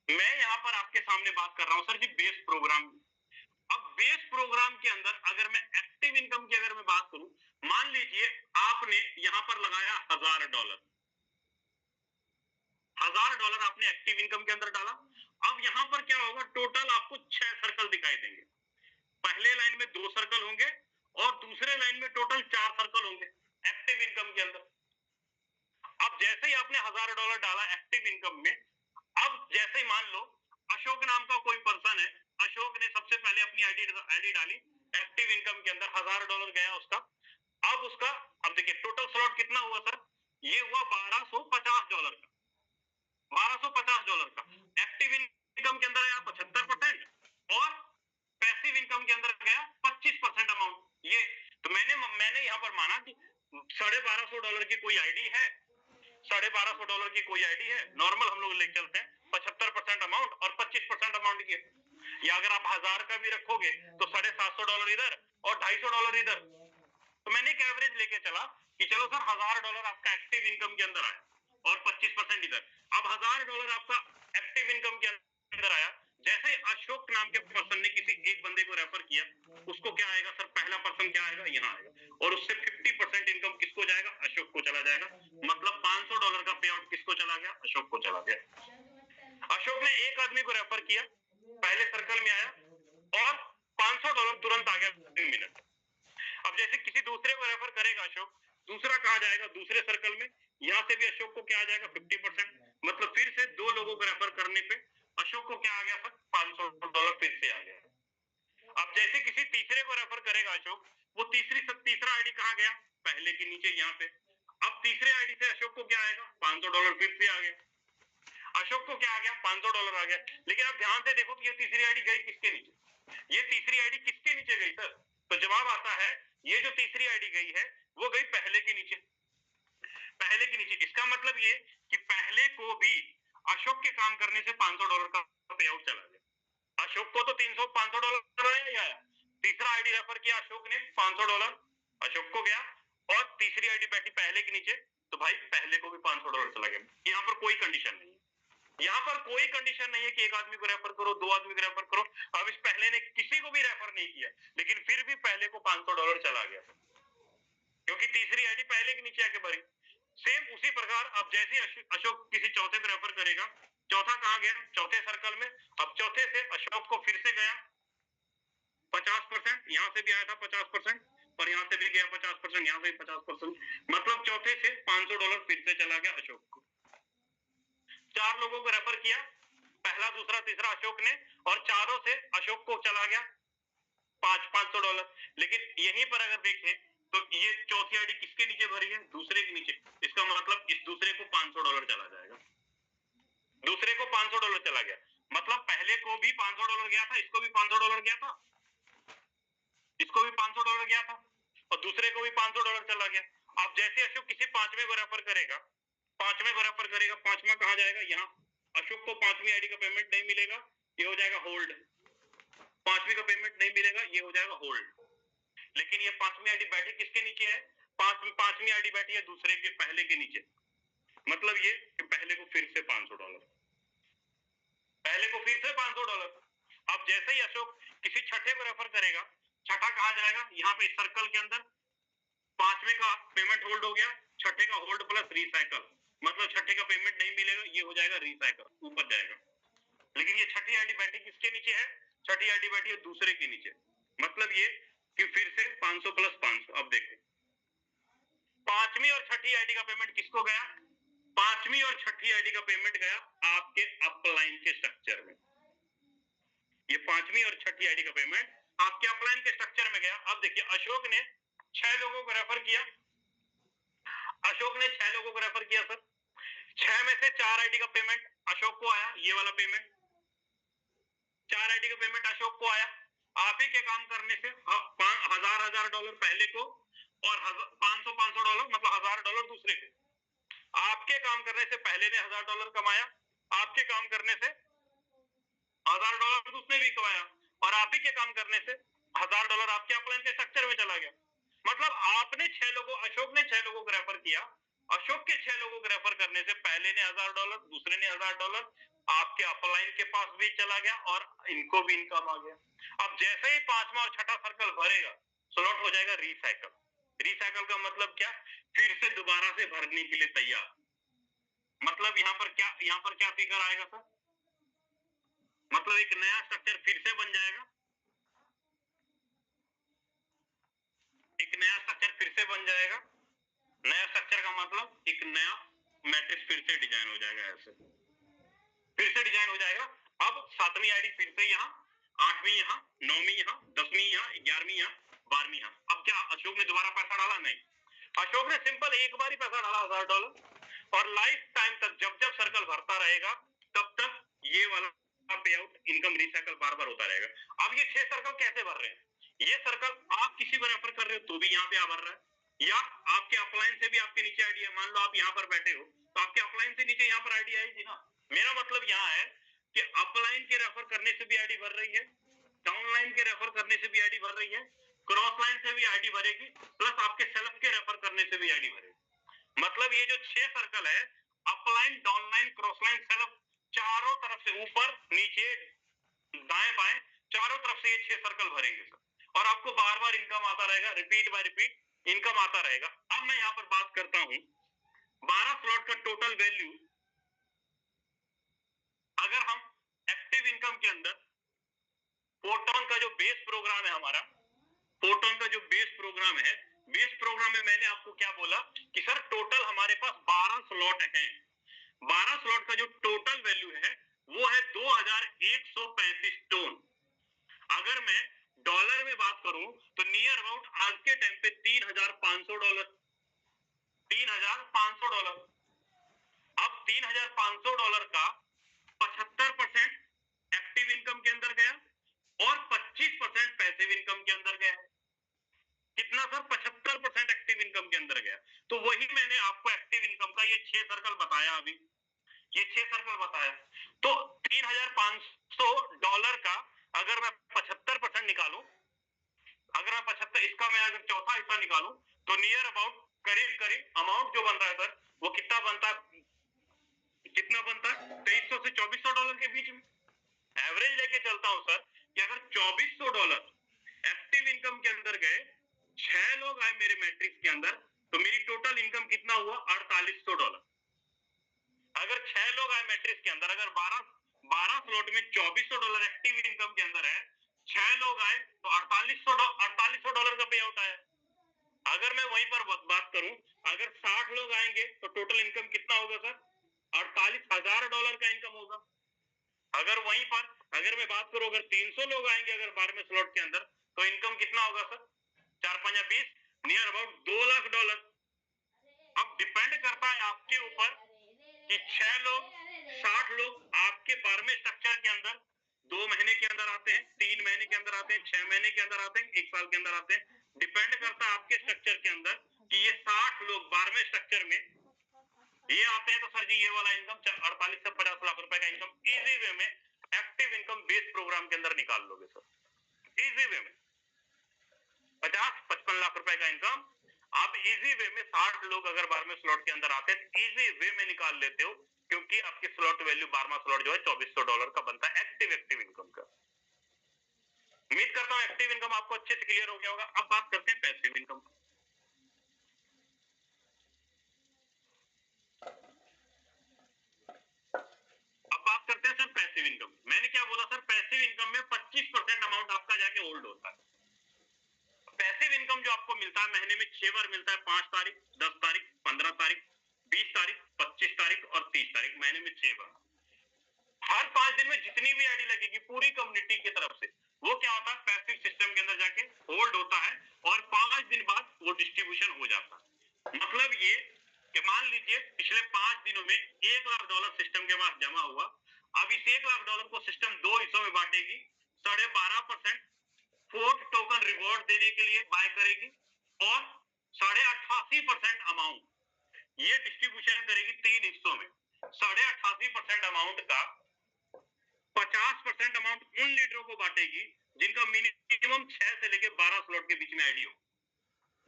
[SPEAKER 3] मैं यहाँ पर आपके सामने बात कर रहा हूं सर जी बेस प्रोग्राम। अब बेस प्रोग्राम के अंदर अगर मैं एक्टिव इनकम की अगर मैं बात करूं, मान लीजिए आपने यहाँ पर लगाया $1000, $1000 आपने एक्टिव इनकम के अंदर डाला। अब यहाँ पर क्या होगा, टोटल आपको 6 सर्कल दिखाई देंगे। पहले लाइन में 2 सर्कल होंगे और दूसरे लाइन में टोटल 4 सर्कल होंगे एक्टिव इनकम के अंदर। अब जैसे ही आपने $1000 डाला एक्टिव इनकम में, अब जैसे ही मान लो अशोक नाम का कोई पर्सन है, अशोक ने सबसे पहले अपनी आईडी डाली एक्टिव इनकम के अंदर, $1000 गया उसका। अब उसका, अब देखिए टोटल स्लॉट कितना हुआ सर, ये हुआ $1250 का। $1250 का एक्टिव इनकम के अंदर आया 75% और पैसिव इनकम के अंदर गया 25% अमाउंट। ये तो मैंने यहाँ पर माना कि $1250 की कोई आईडी है, $1250 की कोई आईडी है, नॉर्मल हम लोग ले चलते हैं, 75% अमाउंट और 25% अमाउंट की। या अगर आप 1000 का भी रखोगे तो $750 इधर और $250 इधर। तो मैंने एक एवरेज लेके चला कि चलो सर $1000 आपका एक्टिव इनकम के अंदर आया और 25% इधर। अब $1000 आपका एक्टिव इनकम के अंदर आया, जैसे अशोक नाम के पर्सन ने किसी एक बंदे को रेफर किया, उसको क्या आएगा सर, पहला पर्सन क्या आएगा, यहाँ आएगा और उससे 50% इनकम किसको जाएगा, अशोक को चला जाएगा। मतलब $500 का पे आउट किसको चला गया, अशोक को चला गया। अशोक ने एक आदमी को रेफर किया, पहले सर्कल में आया और $500 तुरंत आ गया 3 मिनट। अब जैसे किसी दूसरे को रेफर करेगा अशोक, दूसरा कहाँ जाएगा, दूसरे सर्कल में, यहाँ से भी अशोक को क्या आ जाएगा, 50%। मतलब फिर से 2 लोगों को रेफर करने पे अशोक को क्या आ गया सर, $500 फिर से आ गया। अब जैसे किसी तीसरे को रेफर करेगा अशोक, वो तीसरा आईडी कहाँ गया, पहले के नीचे यहाँ पे। अब तीसरे आईडी से अशोक को क्या आएगा, $500 फिर से आ गया। अशोक को क्या आ गया, $500 आ गया। लेकिन आप ध्यान से देखो कि ये तीसरी आईडी गई किसके नीचे, ये तीसरी आईडी किसके नीचे गई सर, तो जवाब आता है ये जो तीसरी आईडी गई है वो गई पहले के नीचे। पहले के नीचे, इसका मतलब ये कि पहले को भी अशोक के काम करने से $500 का पे आउट चला गया। अशोक को तो $500 आया ही आया। तीसरा आईडी रेफर किया अशोक ने, $500 अशोक को गया, और तीसरी आईडी बैठी पहले के नीचे, तो भाई पहले को भी $500 चला गया। यहाँ पर कोई कंडीशन नहीं है, यहाँ पर कोई कंडीशन नहीं है कि एक आदमी को रेफर करो, दो आदमी को रेफर करो। अब इस पहले ने किसी को भी रेफर नहीं किया, लेकिन फिर भी पहले को $500 चला गया, क्योंकि तीसरी आईडी पहले के नीचे आके भरी। सेम उसी प्रकार अब जैसे अशोक किसी चौथे को रेफर करेगा, चौथा कहाँ गया, चौथे सर्कल में। अब चौथे से अशोक को फिर से गया 50%, यहाँ से भी आया था 50%, और यहाँ से भी गया 50%, यहाँ से भी 50%, मतलब चौथे से $500 फिर से चला गया अशोक को। 4 लोगों को रेफर किया, पहला दूसरा तीसरा अशोक ने, और चारों से अशोक को चला गया $500। लेकिन यहीं पर अगर देखें तो ये चौथी आईडी किसके नीचे भरी है, दूसरे के नीचे। इसका मतलब इस दूसरे को $500 चला जाएगा, दूसरे को $500 चला गया, मतलब पहले को भी $500 गया था, इसको भी $500 गया था, इसको भी $500 गया था, और दूसरे को भी $500 चला गया। अब जैसे अशोक किसी पांचवें को रेफर करेगा, पांचवें को रेफर करेगा, पांचवा कहां जाएगा, यहाँ। अशोक को पांचवी आईडी का पेमेंट नहीं मिलेगा, ये हो जाएगा होल्ड। पांचवी का पेमेंट नहीं मिलेगा, ये हो जाएगा होल्ड। लेकिन ये पांचवी आईडी बैठी किसके नीचे है, पांचवी आईडी बैठी है दूसरे के, पहले के नीचे। मतलब ये कि पहले को फिर से $500, पहले को फिर से $500। अब जैसे ही अशोक किसी छठे को रेफर करेगा, छठा कहां जाएगा, यहाँ पे सर्कल के अंदर। पांचवे का पेमेंट होल्ड हो गया, छठे का होल्ड प्लस रिसाइकल, मतलब छठे का पेमेंट नहीं मिलेगा, ये हो जाएगा रिसाइकल, ऊपर जाएगा। लेकिन ये छठी आईडी बैठी किसके नीचे है, छठी आईडी बैठी है दूसरे के नीचे। मतलब ये कि फिर से 500 प्लस 500। अब देखें पांचवी और छठी आईडी का पेमेंट किसको गया, पांचवी और छठी आईडी का पेमेंट गया आपके अपलाइन के स्ट्रक्चर में। ये पांचवी और छठी आईडी का पेमेंट आपके अपलाइन के स्ट्रक्चर में गया। अब देखिए अशोक ने 6 लोगों को रेफर किया, अशोक ने 6 लोगों को रेफर किया सर। 6 में से 4 आईडी का पेमेंट अशोक को आया, ये वाला पेमेंट 4 आईडी का पेमेंट अशोक को आया। आप ही के काम करने से $1000 पहले को, और $500 मतलब $1000 दूसरे को। आपके काम करने से पहले ने $1000 कमाया, आपके काम करने से $1000 दूसरे भी कमाया, और आप ही के काम करने से $1000 आपके अपलाइन के स्ट्रक्चर में चला गया। मतलब आपने 6 लोगों, अशोक ने 6 लोगों को रेफर किया, अशोक के 6 लोगों को रेफर करने से पहले ने $1000, दूसरे ने $1000, आपके अपलाइन के पास भी चला गया, और इनको भी इनकम आ गया। अब जैसे ही पांचवा और छठा सर्कल भरेगा, स्लॉट हो जाएगा रिसाइकल। रिसाइकल का मतलब क्या, फिर से दोबारा से भरने के लिए तैयार। मतलब यहाँ पर क्या फिगर आएगा सर, मतलब एक नया स्ट्रक्चर फिर से बन जाएगा, एक नया स्ट्रक्चर फिर से बन जाएगा। नया स्ट्रक्चर का मतलब एक नया मैट्रिक्स फिर से डिजाइन हो जाएगा, ऐसे फिर से डिजाइन हो जाएगा। अब 7वीं आईडी फिर से यहाँ, 8वीं यहाँ, 9वीं यहाँ, 10वीं यहाँ, 11वीं यहाँ, 12वीं यहाँ। अब क्या अशोक ने दोबारा पैसा डाला, नहीं, अशोक ने सिंपल एक बार ही पैसा डाला $1000, और लाइफ टाइम तक जब जब सर्कल भरता रहेगा तब तक ये वाला पे आउट इनकम रिसाइकल बार बार होता रहेगा। अब ये 6 सर्कल कैसे भर रहे हैं, ये सर्कल आप किसी को रेफर कर रहे हो तो भी यहाँ पे आ भर रहा है, या आपके अपलाइन से भी आपके नीचे आईडी है। मान लो आप यहाँ पर बैठे हो तो आपके अपलाइन से नीचे यहाँ पर आईडी आएगी ना। मेरा मतलब यहाँ है कि अपलाइन के रेफर करने से भी आईडी भर रही है, डाउनलाइन के रेफर करने से भी आईडी भर रही है, क्रॉस लाइन से भी आईडी भरेगी, प्लस आपके सेल्फ के रेफर करने से भी आईडी भरेगी। मतलब ये जो 6 सर्कल है, upline, downline, cross line, self, चारों तरफ से ऊपर नीचे दाएं बाएं चारों तरफ से ये 6 सर्कल भरेंगे सर, और आपको बार बार इनकम आता रहेगा, रिपीट बाय रिपीट इनकम आता रहेगा। अब मैं यहाँ पर बात करता हूं 12 स्लॉट का टोटल वैल्यू। अगर हम एक्टिव इनकम के अंदर फोर्टोन का जो बेस प्रोग्राम है हमारा, फोर्टोन का जो बेस प्रोग्राम है, बेस प्रोग्राम में मैंने आपको क्या बोला कि सर टोटल हमारे पास 12 स्लॉट हैं। 12 स्लॉट का जो टोटल वैल्यू है वो है 2135 टन। अगर मैं डॉलर में बात करूं तो नियर अबाउट आज के टाइम पे $3500, $3500। अब $3500 का 75% एक्टिव इनकम के अंदर गया और 25% पैसिव इनकम के अंदर गया। कितना सर, 75% एक्टिव इनकम के अंदर गया। तो वही मैंने आपको एक्टिव इनकम का ये 6 सर्कल बताया अभी। ये 6 सर्कल बताया। तो $3,500 का अगर मैं 75% निकालूं, अगर मैं 75 इसका मैं अगर चौथा हिस्सा निकालूं तो नियर अबाउट करीब करीब अमाउंट जो बन रहा है सर वो कितना बनता है, कितना बनता है $2,300 से $2,400 के बीच में। एवरेज लेके चलता हूं सर कि अगर $2,400 एक्टिव इनकम के अंदर गए, 6 लोग आए मेरे मैट्रिक्स के अंदर, तो मेरी टोटल इनकम कितना हुआ $4,800। अगर 6 लोग आए मैट्रिक्स के अंदर, अगर 12 स्लॉट में $2,400 एक्टिव इनकम के अंदर है, 6 लोग आए तो $4,800 का पे आउट आया। अगर मैं वहीं पर बात करूं, अगर 60 लोग आएंगे तो टोटल इनकम कितना होगा सर, $48,000 का इनकम होगा। अगर वहीं पर अगर मैं बात करूं, अगर 300 लोग आएंगे अगर 12वें स्लॉट के अंदर, तो इनकम कितना होगा सर, 4 5 20, नियर अबाउट $2,00,000। अब डिपेंड करता है आपके ऊपर कि 6 लोग 60 लोग आपके 12वें स्ट्रक्चर के अंदर 2 महीने के अंदर आते हैं, 3 महीने के अंदर आते हैं, 6 महीने के अंदर आते हैं, 1 साल के अंदर आते हैं। डिपेंड करता है आपके स्ट्रक्चर के अंदर कि ये 60 लोग 12वें स्ट्रक्चर में ये आते हैं, तो सर जी ये वाला इनकम 48 से 50 लाख रुपए का इनकम इजी वे में एक्टिव इनकम बेस्ड प्रोग्राम के अंदर निकाल लोगे सर, इजी वे में 50-55 लाख रुपए का इनकम आप इजी वे में 60 लोग अगर 12वें स्लॉट के अंदर आते हैं इजी वे में निकाल लेते हो, क्योंकि आपकी स्लॉट वैल्यू 12वां स्लॉट जो है $2,400 का बनता है एक्टिव इनकम का। उम्मीद करता हूं एक्टिव इनकम आपको अच्छे से क्लियर हो गया होगा। अब बात करते हैं पैसिव इनकम। अब बात करते हैं सर पैसिव इनकम। मैंने क्या बोला सर, पैसिव इनकम में 25% अमाउंट आपका जाके होल्ड होता है। पैसिव इनकम जो आपको मिलता है महीने में 6 बार मिलता है, 5 तारीख, 10 तारीख, 15 तारीख, 20 तारीख, 25 तारीख और 30 तारीख, महीने में 6 बार। हर 5 दिन में जितनी भी आईडी लगेगी पूरी कम्युनिटी की तरफ से, वो क्या होता है पैसिव सिस्टम के अंदर जाके होल्ड होता है और 5 दिन बाद वो डिस्ट्रीब्यूशन हो जाता है। मतलब ये कि मान लीजिए पिछले 5 दिनों में $1,00,000 सिस्टम के पास जमा हुआ। अब इस $1,00,000 को सिस्टम 2 हिस्सों में बांटेगी, 12.5% फोर्थ टोकन रिवॉर्ड देने के लिए बाय करेगी और 88.5% अमाउंट ये डिस्ट्रीब्यूशन करेगी 3 हिस्सों में। 88.5% अमाउंट का 50% अमाउंट उन लीडरों को बांटेगी जिनका मिनिमम 6 से लेकर 12 स्लॉट के बीच में आईडी हो,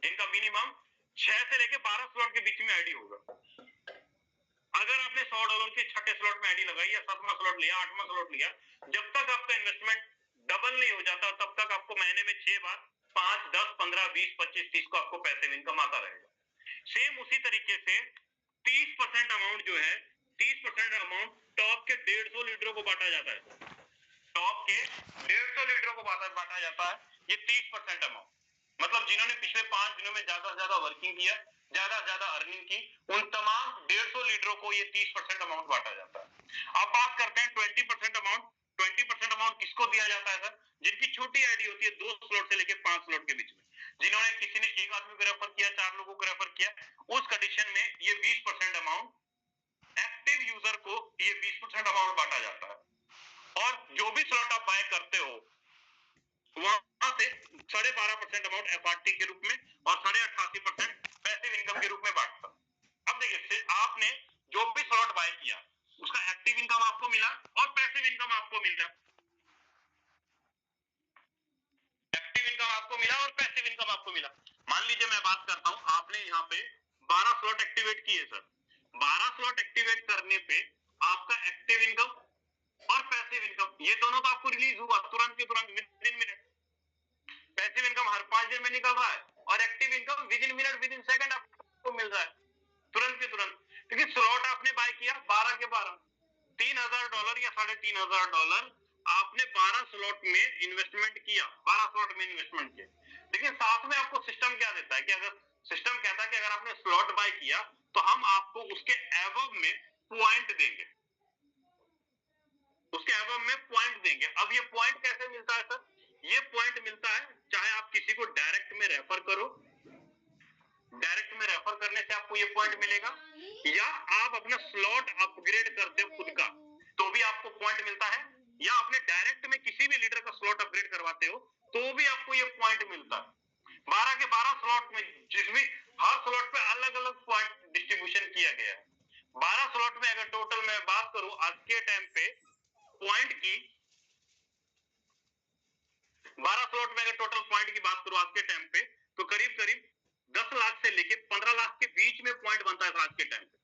[SPEAKER 3] जिनका मिनिमम 6 से लेकर 12 स्लॉट के बीच में आईडी होगा। अगर आपने $100 के छठे स्लॉट में आईडी लगाई या 7वां स्लॉट लिया, 8वां स्लॉट लिया, जब तक आपका इन्वेस्टमेंट डबल नहीं हो जाता तब तक आपको महीने में 6 बार 5, 10, 15, 20, 25, 30 को आपको पैसिव इनकम आता रहेगा। सेम उसी तरीके से 30% अमाउंट जो है, 30% अमाउंट टॉप के 150 लीडरों को बांटा जाता है। टॉप के 150 लीडरों को बांटा जाता है ये 30% अमाउंट। मतलब जिन्होंने पिछले 5 दिनों में ज्यादा से ज्यादा वर्किंग किया, ज्यादा से ज्यादा अर्निंग की, उन तमाम 150 लीडरों को ये 30% अमाउंट बांटा जाता है। अब बात करते हैं 20% अमाउंट। 20% अमाउंट किसको दिया जाता है सर, जिनकी छोटी आईडी होती है 2 स्लॉट से लेकर 5 स्लॉट के बीच में, जिन्होंने किसी ने एक आदमी को रेफर किया, 4 लोगों को रेफर किया, उस कंडीशन में ये 20% अमाउंट एक्टिव यूजर को ये 20% अमाउंट बांटा जाता है। और जो भी स्लॉट आप बाय करते हो वहां से 12.5% अमाउंट एफआरटी के रूप में और 88.5% पैसिव इनकम के रूप में बांटता। अब देखिए आपने जो भी स्लॉट बाय किया उसका एक्टिव इनकम आपको मिला और पैसिव इनकम आपको मिला, एक्टिव इनकम आपको मिला और पैसिव इनकम आपको मिला। मान लीजिए मैं बात करता हूं, आपने यहाँ पे 12 स्लॉट एक्टिवेट किए सर। 12 स्लॉट एक्टिवेट करने पे आपका एक्टिव इनकम और पैसिव इनकम ये दोनों तो आपको रिलीज हुआ तुरंत के तुरंत within minute. Passive income हर 5 दिन में निकल रहा है और active income within minute, within second आपको मिल रहा है तुरंत के तुरंत। क्योंकि स्लॉट आपने बाय किया 12 के 12, $3,000 या $3,500 आपने 12 स्लॉट में इन्वेस्टमेंट किया, 12 स्लॉट में इन्वेस्टमेंट किया। लेकिन साथ में आपको सिस्टम क्या देता है कि अगर सिस्टम कहता है कि अगर आपने स्लॉट बाय किया तो हम आपको उसके एवब में पॉइंट देंगे, उसके एवब में पॉइंट देंगे। अब ये पॉइंट कैसे मिलता है सर, ये पॉइंट मिलता है चाहे आप किसी को डायरेक्ट में रेफर करो, डायरेक्ट में रेफर करने से आपको ये पॉइंट मिलेगा, या आप अपना स्लॉट अपग्रेड करते हो खुद का तो भी आपको पॉइंट मिलता है, या आपने डायरेक्ट में किसी भी लीडर का स्लॉट अपग्रेड करवाते हो तो भी आपको ये पॉइंट मिलता है। 12 के 12 स्लॉट में जिसमें हर स्लॉट पे अलग अलग पॉइंट डिस्ट्रीब्यूशन किया गया है। 12 स्लॉट में अगर टोटल मैं बात करूं आज के टाइम पे पॉइंट की, 12 स्लॉट में अगर टोटल पॉइंट की बात करूं आज के टाइम पे, तो करीब करीब 10 लाख से लेके 15 लाख के बीच में पॉइंट बनता है आज के टाइम पे।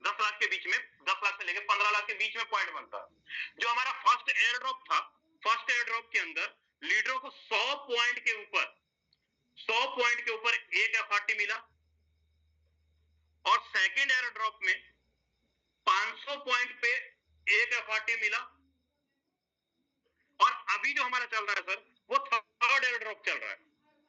[SPEAKER 3] 10 लाख के बीच में, 10 लाख से लेके 15 लाख के बीच में पॉइंट बनता है। जो हमारा फर्स्ट एयर ड्रॉप था, फर्स्ट एयर ड्रॉप के अंदर लीडरों को 100 पॉइंट के ऊपर, 100 पॉइंट के ऊपर एक एफआरटी मिला, और सेकंड एयर ड्रॉप में 500 पॉइंट पे एक एफआरटी मिला, और अभी जो हमारा चल रहा है सर वो थर्ड एयर ड्रॉप चल रहा है।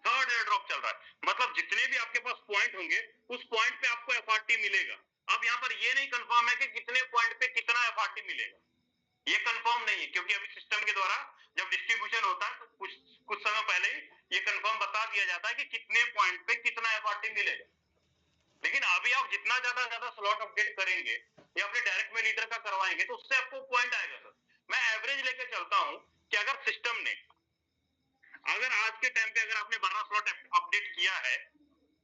[SPEAKER 3] थर्ड एयर ड्रॉप चल रहा है, मतलब जितने भी आपके पास पॉइंट होंगे उस पॉइंट पे आपको एफआरटी मिलेगा। अब यहाँ पर ये नहीं कंफर्म है कि कितने पॉइंट पे कितना एफआरटी मिलेगा, ये कंफर्म नहीं है, क्योंकि अभी सिस्टम के द्वारा जब डिस्ट्रीब्यूशन होता है तो कुछ समय पहले ही ये कंफर्म बता दिया जाता है कि कितने पॉइंट पे कितना एफआरटी मिलेगा। लेकिन अभी आप जितना ज्यादा स्लॉट अपडेट करेंगे या अपने डायरेक्ट में लीडर का करवाएंगे तो उससे आपको पॉइंट आएगा सर। मैं एवरेज लेके चलता हूं कि अगर सिस्टम ने, अगर आज के टाइम पे अगर आपने 12 स्लॉट अपडेट किया है,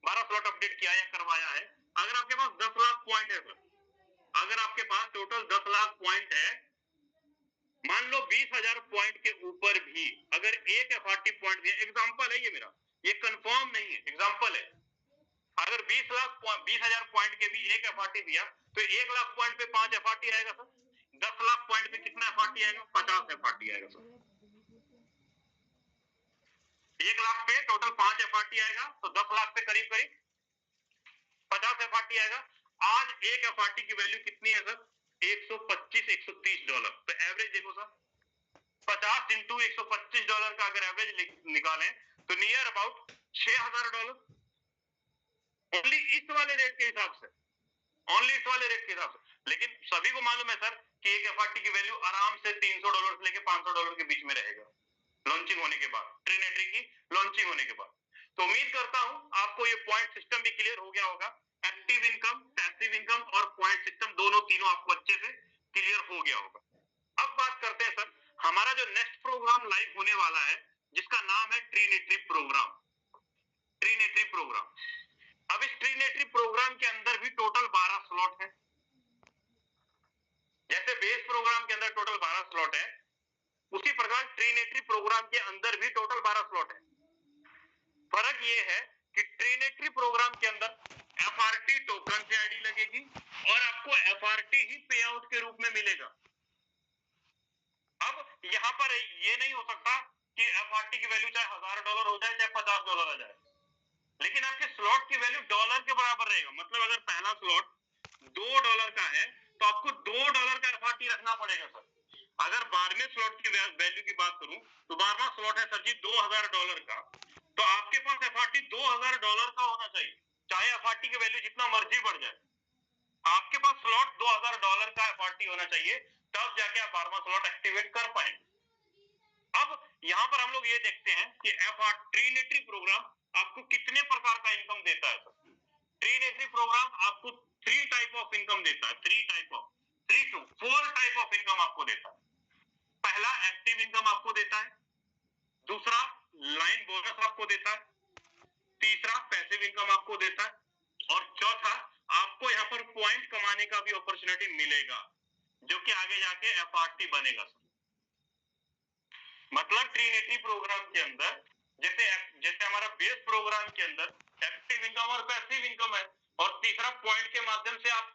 [SPEAKER 3] 12 स्लॉट अपडेट किया या करवाया है, अगर आपके पास 10 लाख पॉइंट है सर, अगर आपके पास टोटल 10 लाख पॉइंट है, मान लो 20,000 पॉइंट के ऊपर भी अगर एक एफआरटी पॉइंट दिया, एग्जांपल है ये मेरा, ये कंफर्म नहीं है, एग्जांपल है, अगर 20,000 पॉइंट के भी एक एफआरटी दिया तो 1 लाख पॉइंट पे 5 एफआरटी आएगा सर। 10 लाख पॉइंट पे कितना एफआरटी आएगा? 50 एफआरटी आएगा सर। 1 लाख पे टोटल 5 एफआरटी आएगा तो 10 लाख पे करीब करीब 50 एफआरटी आएगा। आज एक एफआरटी की वैल्यू कितनी है सर? 125-130 डॉलर। तो एवरेज देखो सर, 50 इंटू $125 का अगर एवरेज निकालें तो नियर अबाउट $6,000, ओनली इस वाले रेट के हिसाब से, ओनली इस वाले रेट के हिसाब से। लेकिन सभी को मालूम है सर कि एक एफआरटी की वैल्यू आराम से $300 से लेके $500 के बीच में रहेगा लॉन्चिंग होने के बाद, ट्रिनेटरी की लॉन्चिंग होने के बाद। तो उम्मीद करता हूं आपको ये पॉइंट सिस्टम भी क्लियर हो गया होगा। एक्टिव इनकम, पैसिव इनकम और पॉइंट सिस्टम दोनों तीनों आपको अच्छे से क्लियर हो गया होगा। अब बात करते हैं सर, हमारा जो नेक्स्ट प्रोग्राम लाइव होने वाला है जिसका नाम है ट्रिनेटरी प्रोग्राम। ट्रिनेटरी प्रोग्राम, अब इस ट्रिनेटरी प्रोग्राम के अंदर भी टोटल 12 स्लॉट है। जैसे बेस प्रोग्राम के अंदर टोटल 12 स्लॉट है, उसी प्रकार ट्रिनेटरी प्रोग्राम के अंदर भी टोटल 12 स्लॉट है। फर्क ये है कि ट्रिनेटरी प्रोग्राम के अंदर एफआरटी टोकन से आईडी लगेगी और आपको एफआरटी ही पे आउट के रूप में मिलेगा। अब यहां पर ये नहीं हो सकता कि एफआरटी की वैल्यू चाहे $1,000 हो जाए चाहे $50 आ जाए, लेकिन आपके स्लॉट की वैल्यू डॉलर के बराबर रहेगा। मतलब अगर पहला स्लॉट $2 का है तो आपको $2 का एफआरटी रखना पड़ेगा सर। अगर 12वें स्लॉट की वैल्यू की बात करूं तो 12वां स्लॉट है सर जी $2,000 का, तो आपके पास एफआरटी $2,000 का होना चाहिए, चाहे एफआरटी की वैल्यू जितना मर्जी बढ़ जाए, आपके पास स्लॉट $2,000 का एफआरटी होना चाहिए, तब जाके आप 12वां स्लॉट एक्टिवेट कर पाएंगे। अब यहां पर हम लोग ये देखते हैं कि ट्रिनेटरी प्रोग्राम आपको कितने प्रकार का इनकम देता है सर। ट्रिनेटरी प्रोग्राम आपको 3 टाइप ऑफ इनकम देता है, 3 to 4 टाइप ऑफ इनकम आपको देता है। पहला एक्टिव इनकम आपको देता है, दूसरा लाइन बोनस आपको देता है, तीसरा पैसिव इनकम आपको देता है, और चौथा आपको यहाँ पर पॉइंट कमाने का भी अपॉर्चुनिटी मिलेगा जो कि आगे जाके एफआरटी बनेगा सर। मतलब ट्रिनेटरी प्रोग्राम के अंदर जैसे हमारा बेस प्रोग्राम के अंदर एक्टिव इनकम और पैसिव इनकम है, और तीसरा पॉइंट के माध्यम से आप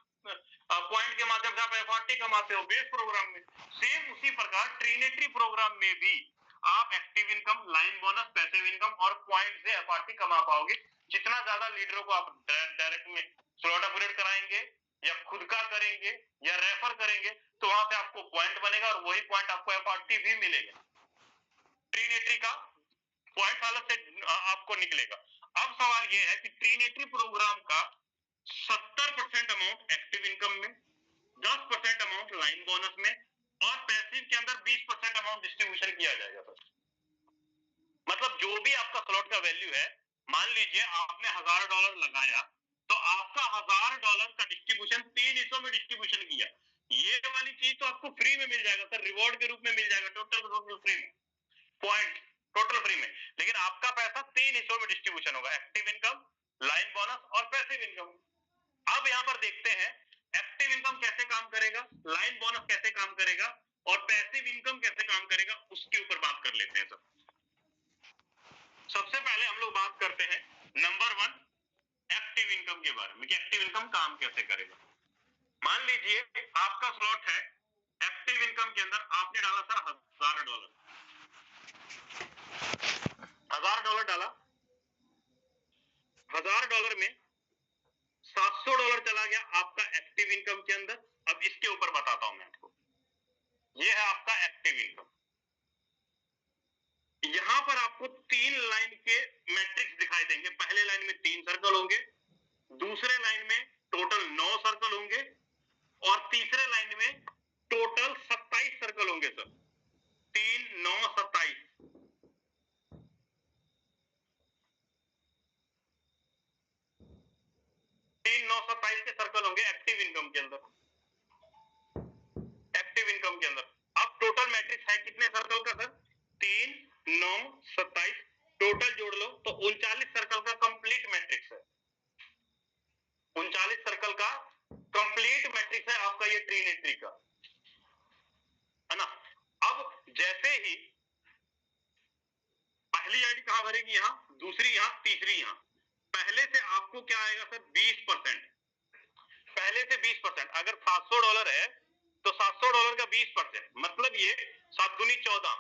[SPEAKER 3] एफआरटी कमाते हो बेस प्रोग्राम में, सेम उसी प्रकार ट्रिनेटरी प्रोग्राम में भी आप active income, line bonus, passive income और पॉइंट से एफआरटी कमा पाओगे। जितना ज्यादा लीडरों को आप डायरेक्ट में स्लॉट अपग्रेड कराएंगे या खुद का करेंगे या रेफर करेंगे तो वहां से आपको पॉइंट बनेगा और वही पॉइंट आपको एफआरटी भी मिलेगा। ट्रिनेटरी का पॉइंट हालत से आपको निकलेगा। अब सवाल यह है कि ट्रिनेटरी प्रोग्राम का 70% अमाउंट एक्टिव इनकम में, 10% अमाउंट लाइन बोनस में और पैसिव के अंदर 20% अमाउंट डिस्ट्रीब्यूशन किया जाएगा सर। मतलब जो भी आपका स्लॉट का वैल्यू है, मान लीजिए आपने $1,000 लगाया तो आपका $1,000 का डिस्ट्रीब्यूशन 3 हिस्सों में डिस्ट्रीब्यूशन किया। ये वाली चीज तो आपको फ्री में मिल जाएगा सर, रिवॉर्ड के रूप में मिल जाएगा, टोटल फ्री में, पॉइंट टोटल फ्री में, लेकिन आपका पैसा 3 हिस्सों में डिस्ट्रीब्यूशन होगा, एक्टिव इनकम, लाइन बोनस और पैसिव इनकम। अब यहां पर देखते हैं एक्टिव इनकम कैसे काम करेगा, लाइन बोनस कैसे काम करेगा और पैसिव इनकम कैसे काम करेगा, उसके ऊपर बात कर लेते हैं सर। सबसे पहले हम लोग बात करते हैं नंबर 1 एक्टिव इनकम के बारे में कि एक्टिव इनकम काम कैसे करेगा। मान लीजिए आपका स्लॉट है एक्टिव इनकम के अंदर, आपने डाला सर $1000, $1000 डाला, $1000 में $700 चला गया आपका एक्टिव इनकम के अंदर। अब इसके ऊपर बताता हूं मैं आपको, ये है आपका एक्टिव इनकम। यहां पर आपको 3 लाइन के मैट्रिक्स दिखाई देंगे। पहले लाइन में 3 सर्कल होंगे, दूसरे लाइन में टोटल 9 सर्कल होंगे और तीसरे लाइन में टोटल 27 सर्कल होंगे सर। 3 9 27, 3 9 27 के सर्कल होंगे एक्टिव इनकम के अंदर। एक्टिव इनकम के अंदर अब टोटल मैट्रिक्स है कितने सर्कल का सर? 3 9 27, टोटल जोड़ लो तो 39 सर्कल का कंप्लीट मैट्रिक्स है। 39 सर्कल का कंप्लीट मैट्रिक्स है आपका ये ट्रिनेट्री का, है ना। अब जैसे ही पहली आईडी कहां भरेगी, यहां, दूसरी यहां, तीसरी यहां। पहले से आपको क्या आएगा सर? 20%। पहले से 20%। अगर $700 है तो $700 का 20%, मतलब ये 7 दूनी 14,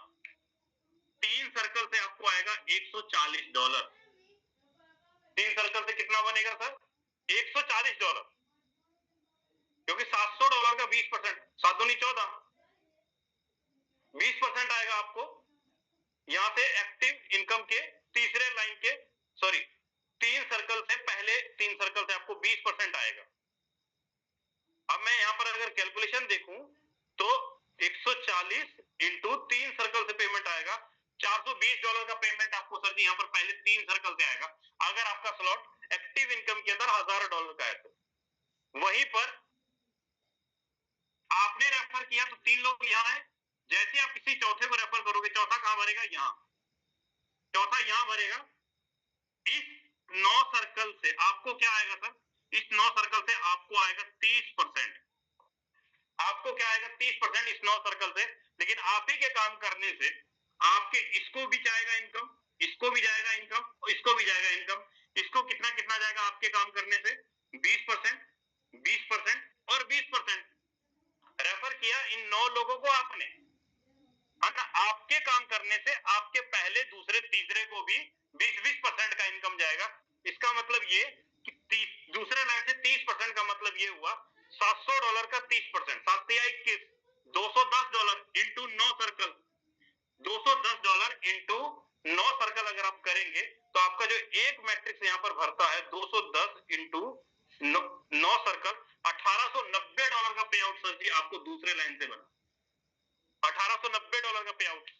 [SPEAKER 3] 3 सर्कल से आपको आएगा $140। 3 सर्कल से कितना बनेगा सर? $140, क्योंकि $700 का 20%, 7 दूनी 14, 20% आएगा आपको यहां से एक्टिव इनकम के तीसरे लाइन के, सॉरी 3 सर्कल से, पहले 3 सर्कल से आपको 20% आएगा। अब मैं यहां पर अगर कैलकुलेशन देखूं तो 140 इंटू 3 सर्कल से पेमेंट आएगा, $420 का पेमेंट आपको सर जी यहां पर पहले 3 सर्कल से आएगा। अगर आपका स्लॉट एक्टिव इनकम के अंदर $1000 का है तो वहीं पर आपने रेफर किया तो 3 लोग यहां है, जैसे आप किसी चौथे को रेफर करोगे, चौथा कहां भरेगा? यहां, चौथा यहां भरेगा। इस 9 सर्कल से आपको क्या आएगा सर? इस 9 सर्कल से आपको आएगा 30%। आपको क्या आएगा? 30% इस 9 सर्कल से। लेकिन आप ही के काम करने से आपके इसको भी जाएगा इनकम, इसको भी जाएगा इनकम और इसको भी जाएगा इनकम। इसको कितना कितना जाएगा आपके काम करने से? 20%, 20% और 20%। रेफर किया इन 9 लोगों को आपने, है ना। आपके काम करने से आपके पहले, दूसरे, तीसरे को भी 20-20% का इनकम जाएगा। इसका मतलब ये कि दूसरे लाइन से 30% का मतलब ये हुआ $700 का 30%, 7 या 21, $210 इंटू 9 सर्कल, $210 इंटू 9 सर्कल अगर आप करेंगे तो आपका जो एक मैट्रिक्स यहां पर भरता है 210 इंटू 9 सर्कल, $1890 का पे आउट सर जी आपको दूसरे लाइन से बना, $1890 का पे आउट।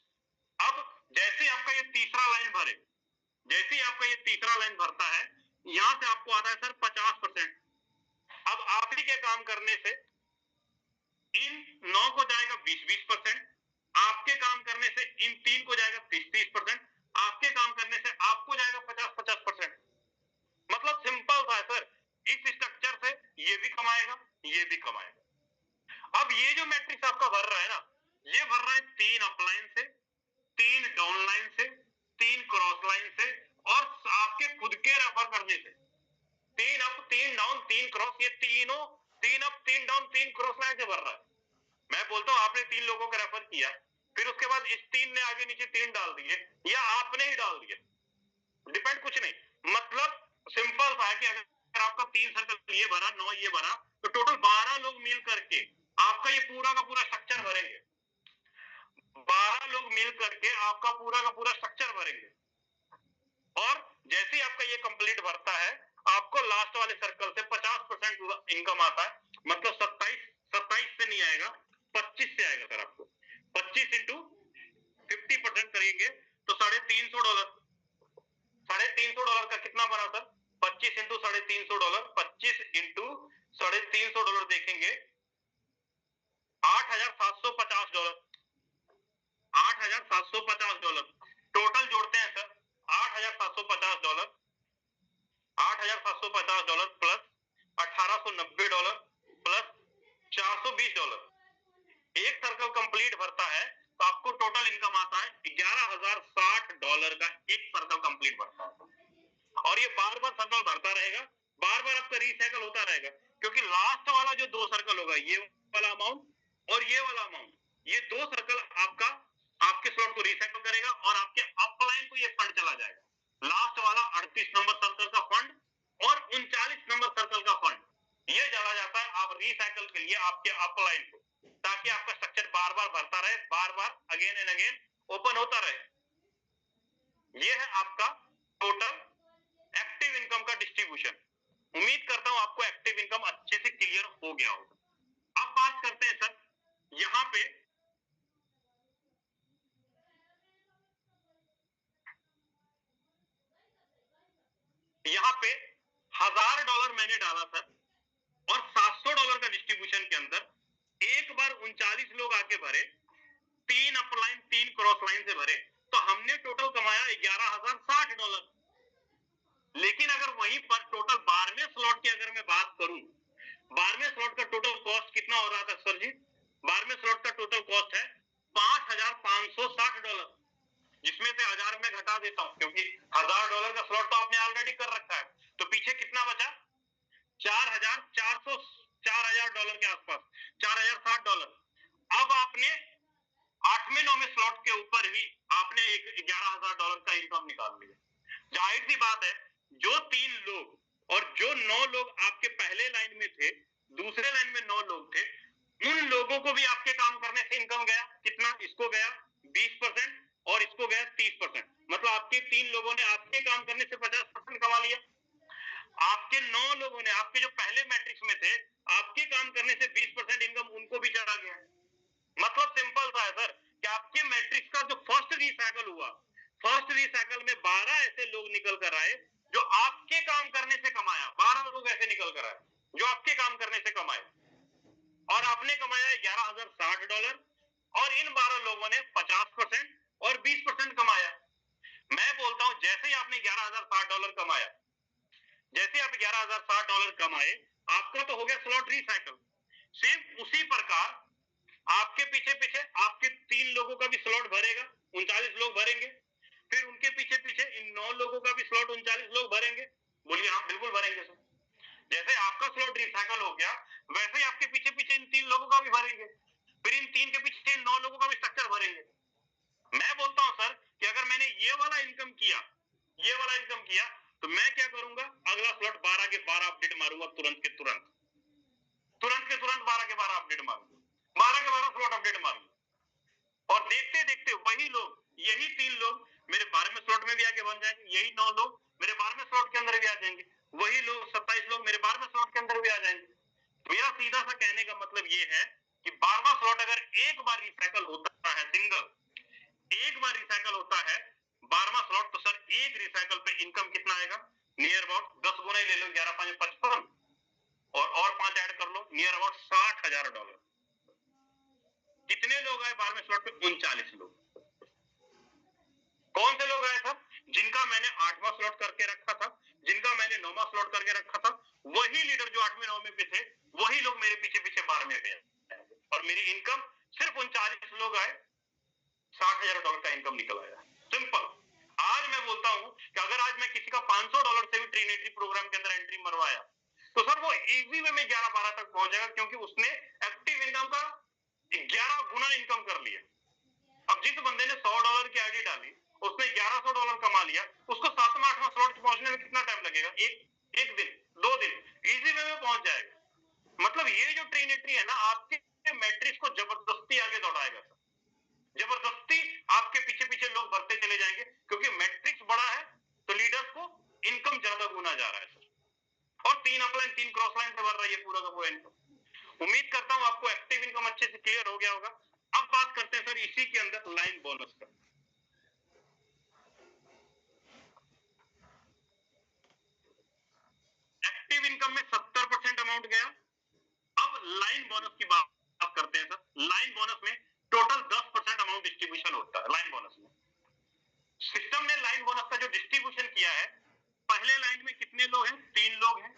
[SPEAKER 3] अब जैसे आपका ये तीसरा लाइन भरे, जैसे ही आपका ये तीसरा लाइन भरता है, यहां से आपको आता है सर 50%। अब आप ही के काम करने से इन 9 को जाएगा 20-20%, आपके काम करने से इन 3 को जाएगा 30-30%, आपके काम करने से आपको जाएगा 50-50%। मतलब सिंपल था सर, इस स्ट्रक्चर से ये भी कमाएगा, ये भी कमाएगा। अब ये जो मैट्रिक्स आपका भर रहा है ना, ये भर रहा है 3 अपलाइन से, 3 डाउन लाइन से, 3 क्रॉस लाइन से और आपके खुद के रेफर करने से। 3 अप, 3 डाउन, 3 क्रॉस, ये तीनों 3 अप, 3 डाउन, 3 क्रॉस लाइन से भर रहा है। मैं बोलता हूं आपने 3 लोगों का रेफर किया, फिर उसके बाद इस 3 ने आगे नीचे 3 डाल दिए या आपने ही डाल दिए, डिपेंड कुछ नहीं। मतलब सिंपल था कि अगर आपका 3 सर्कल ये भरा, 9 ये भरा, तो टोटल 12 लोग मिल करके आपका ये पूरा का पूरा स्ट्रक्चर भरेंगे। 12 लोग मिल करके आपका पूरा का पूरा स्ट्रक्चर भरेंगे। और जैसे ही आपका ये कंप्लीट भरता है, आपको लास्ट वाले सर्कल से 50% इनकम आता है। मतलब 27 से नहीं आएगा, 25 से आएगा सर आपको। 25 इंटू 50% करेंगे तो $350। $350 का कितना बना सर? 25 इंटू $350, 25 इंटू $350 देखेंगे $8,750। $8,750 टोटल जोड़ते हैं सर, $8,750, $8,750 प्लस $1,890 प्लस $420। एक सर्कल कंप्लीट भरता है तो आपको टोटल इनकम आता है $11,060 का, एक सर्कल कंप्लीट भरता है। और ये बार बार सर्कल भरता रहेगा, बार बार आपका रिसाइकल होता रहेगा, क्योंकि लास्ट वाला जो 2 सर्कल होगा, ये वाला अमाउंट और ये वाला अमाउंट, ये 2 सर्कल आपका आपके स्लॉट को रिसाइकल करेगा और आपके अपलाइन को ये फंड चला जाएगा। लास्ट वाला 38 नंबर सर्कल का फंड और 39 नंबर सर्कल का फंड, ये चला जाता है आप रिसाइकल के लिए आपके अपलाइन को, ताकि आपका स्ट्रक्चर बार बार भरता रहे, बार बार अगेन एंड अगेन ओपन होता रहे। ये है आपका टोटल एक्टिव इनकम का डिस्ट्रीब्यूशन। उम्मीद करता हूं आपको एक्टिव इनकम अच्छे से क्लियर हो गया होगा। अब बात करते हैं सर, यहां पे $1000 मैंने डाला सर, और $700 का डिस्ट्रीब्यूशन के अंदर एक बार 39 लोग आके भरे, 3 अपलाइन 3 क्रॉस लाइन से भरे, तो हमने टोटल कमाया $11,060। लेकिन अगर वहीं पर टोटल 12वें स्लॉट की अगर मैं बात करूं, 12वें स्लॉट का टोटल कॉस्ट कितना हो रहा था सर जी? 12वें स्लॉट का टोटल कॉस्ट है $5,560, जिसमें से 1000 में घटा देता हूं, क्योंकि $1000 का स्लॉट तो आपने ऑलरेडी कर रखा है, तो पीछे कितना बचा? $4,000 के आसपास, $4,060। अब आपने 8वें 9वें स्लॉट के ऊपर भी आपने $11,000 का इनकम निकाल लिया। जाहिर सी बात है, जो 3 लोग और जो 9 लोग आपके पहले लाइन में थे, दूसरे लाइन में 9 लोग थे, उन लोगों को भी आपके काम करने से इनकम गया कितना? इसको गया 20% और इसको गया 30%। मतलब आपके 3 लोगों ने आपके काम करने से 50% कमा लिया। आपके 9 लोगों ने, आपके जो पहले मैट्रिक्स में थे, आपके काम करने से 20% इनकम उनको भी चला गया। मतलब सिंपल सा है सर कि आपके मैट्रिक्स का जो फर्स्ट रिसाइकल हुआ, फर्स्ट रिसाइकल में 12 ऐसे लोग निकल कर आए जो आपके काम करने से कमाया। 12 लोग ऐसे निकल कर आए जो आपके काम करने से कमाए, और आपने कमाया $11,060, और इन 12 लोगों ने 50% और 20% कमाया। मैं बोलता हूं, जैसे ही आपने $11,060 कमाया, जैसे आप $11,060 कमाए, आपका तो हो गया स्लॉट रिसाइकल। सेम उसी प्रकार आपके पीछे पीछे आपके 3 लोगों का भी स्लॉट भरेगा, 39 लोग भरेंगे, फिर उनके पीछे पीछे इन 9 लोगों का भी स्लॉट 39 लोग भरेंगे। बोलिए हाँ, बिल्कुल भरेंगे सर। जैसे आपका स्लॉट रिसाइकल हो गया, वैसे ही आपके पीछे पीछे इन 3 लोगों का भी भरेंगे, फिर इन 3 के पीछे इन 9 लोगों का भी स्ट्रक्चर भरेंगे। मैं बोलता हूं सर कि अगर मैंने ये वाला इनकम किया, ये वाला इनकम किया, तो मैं क्या करूंगा? अगला स्लॉट 12 के 12 अपडेट मारूंगा, तुरंत के तुरंत, तुरंत के तुरंत 12 के 12 अपडेट मारूंगा, 12 के 12 स्लॉट अपडेट मारूंगा। और देखते देखते वही लोग, यही 3 लोग मेरे 12वें स्लॉट में भी आके बन जाएंगे, यही 9 लोग मेरे 12वें स्लॉट के अंदर भी आ जाएंगे, वही लोग 27 लोग मेरे 12वें स्लॉट के अंदर भी आ जाएंगे। मेरा सीधा सा कहने का मतलब ये है कि 12वां स्लॉट अगर एक बार रिसाइकल होता है, सिंगल एक बार रिसाइकल होता है 12वां स्लॉट, तो सर एक रिसाइकल पे इनकम कितना आएगा? नियर अबाउट 10 गुना ही ले लो, 11 5 55, और 5 ऐड कर लो, नियर अबाउट $60,000। कितने लोग आए 12वें स्लॉट पे? 39 लोग। कौन से लोग आए सर? जिनका मैंने 8वां स्लॉट करके रखा था, जिनका मैंने 9वां स्लॉट करके रखा था, वही लीडर जो 8वें 9वें पे थे, वही लोग मेरे पीछे पीछे 12वें पे आए, और मेरी इनकम सिर्फ 39 लोग आए, $60,000 का इनकम निकल आया। सिंपल। आज मैं बोलता हूं कि अगर आज मैं किसी का $500 से भी ट्रिनिटी प्रोग्राम के अंदर एंट्री मरवाया, तो सर वो इजी वे में 11-12 तक पहुंच जाएगा, क्योंकि उसने एक्टिव इनकम का 11 गुना इनकम कर लिया। अब जिस बंदे ने $100 की आईडी डाली, उसने $1100 कमा लिया, उसको 7वां 8वां स्लॉट पहुंचने में कितना टाइम लगेगा? एक दिन, 2 दिन, इजी वे में पहुंच जाएगा। मतलब ये जो ट्रिनिटी है ना, आपके मैट्रिक्स को जबरदस्ती आगे दौड़ाएगा सर, जबरदस्ती आपके पीछे पीछे लोग बढ़ते चले जाएंगे, क्योंकि मैट्रिक्स बड़ा है तो लीडर्स को इनकम ज्यादा गुना जा रहा है सर, और 3 अपलाइन 3 क्रॉस लाइन से भर रहा है ये पूरा का पूरा इनकम। उम्मीद करता हूं आपको एक्टिव इनकम अच्छे से क्लियर हो गया होगा। अब बात करते हैं सर इसी के अंदर लाइन बोनस का। एक्टिव इनकम में 70% अमाउंट गया। अब लाइन बोनस की बात करते हैं सर। लाइन बोनस में टोटल 10% अमाउंट डिस्ट्रीब्यूशन होता है लाइन बोनस में। सिस्टम ने लाइन बोनस का जो डिस्ट्रीब्यूशन किया है, पहले लाइन में कितने लोग हैं? 3 लोग हैं,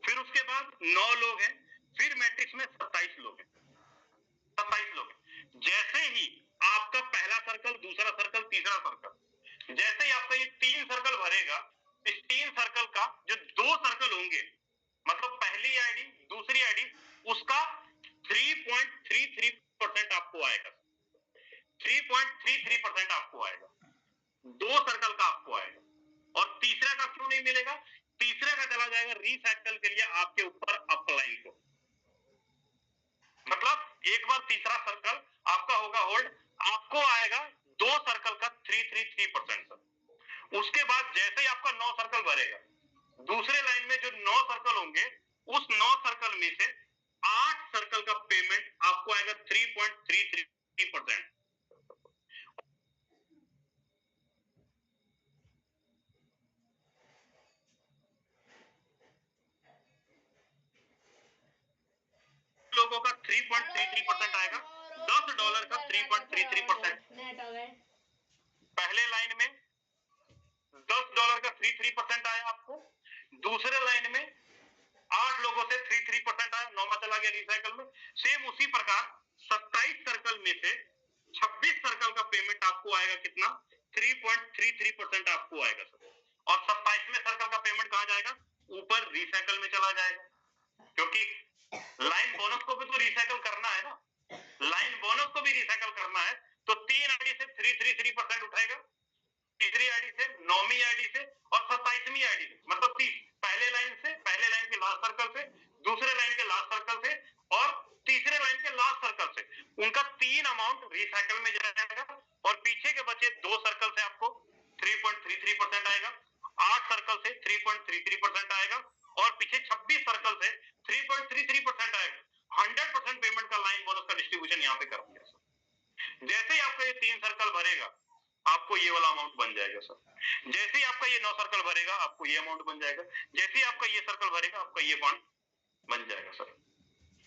[SPEAKER 3] फिर उसके बाद 9 लोग हैं, फिर मैट्रिक्स में 27 लोग हैं, 27 लोग हैं। जैसे ही आपका पहला सर्कल, दूसरा सर्कल, तीसरा सर्कल, जैसे ही आपका ये 3 सर्कल भरेगा, इस 3 सर्कल का जो 2 सर्कल होंगे, मतलब पहली आईडी, दूसरी आईडी, उसका 3.33% आपको आएगा, 3.33% आपको आएगा, 2 सर्कल का आपको आएगा। और तीसरा का क्यों नहीं मिलेगा? तीसरे का चला जाएगा रिसाइकल के लिए आपके ऊपर अपलाइन को, मतलब एक बार तीसरा सर्कल आपका होगा होल्ड, आपको आएगा 2 सर्कल का 333%। उसके बाद जैसे ही आपका 9 सर्कल भरेगा, दूसरे लाइन में जो 9 सर्कल होंगे, उस 9 सर्कल में से 8 सर्कल का पेमेंट आपको आएगा 3.33%। लोगों का 3.33% आएगा, $10 का 3.33%। पहले लाइन में $10 का 33% आया आपको, दूसरे लाइन में 8 लोगों से 33% आया, 9 में चला गया रिसाइकल में। सेम उसी प्रकार 27 सर्कल में से 26 सर्कल का पेमेंट आपको आएगा कितना? 3.33% आपको आएगा सर। और 27वें सर्कल का पेमेंट कहां जाएगा? ऊपर रिसाइकल में चला जाएगा, क्योंकि लाइन बोनस को भी तो रिसाइकल करना है ना, लाइन बोनस को भी रिसाइकल करना है, तो 3 आईडी से 333% उठाएगा, तीसरी आईडी से, 9वीं आईडी से और 27वीं आईडी से, मतलब 30 पहले लाइन से, पहले लाइन के लास्ट सर्कल से, दूसरे लाइन के लास्ट सर्कल से और तीसरे लाइन के लास्ट सर्कल से, उनका 3 अमाउंट रिसाइकल में जाएगा। और पीछे के बचे 2 सर्कल से आपको 3.33% आएगा, 8 सर्कल से 3.33% आएगा और पीछे 26 सर्कल से 3.33% आएगा। 100% पेमेंट का लाइन बोनस का डिस्ट्रीब्यूशन यहाँ पे कर दिया सर। जैसे ही आपका ये 3 सर्कल भरेगा, आपको ये वाला अमाउंट बन जाएगा सर। जैसे ही आपका ये 9 सर्कल भरेगा, आपको ये अमाउंट बन जाएगा। जैसे ही आपका ये सर्कल भरेगा, आपका ये अमाउंट बन जाएगा सर।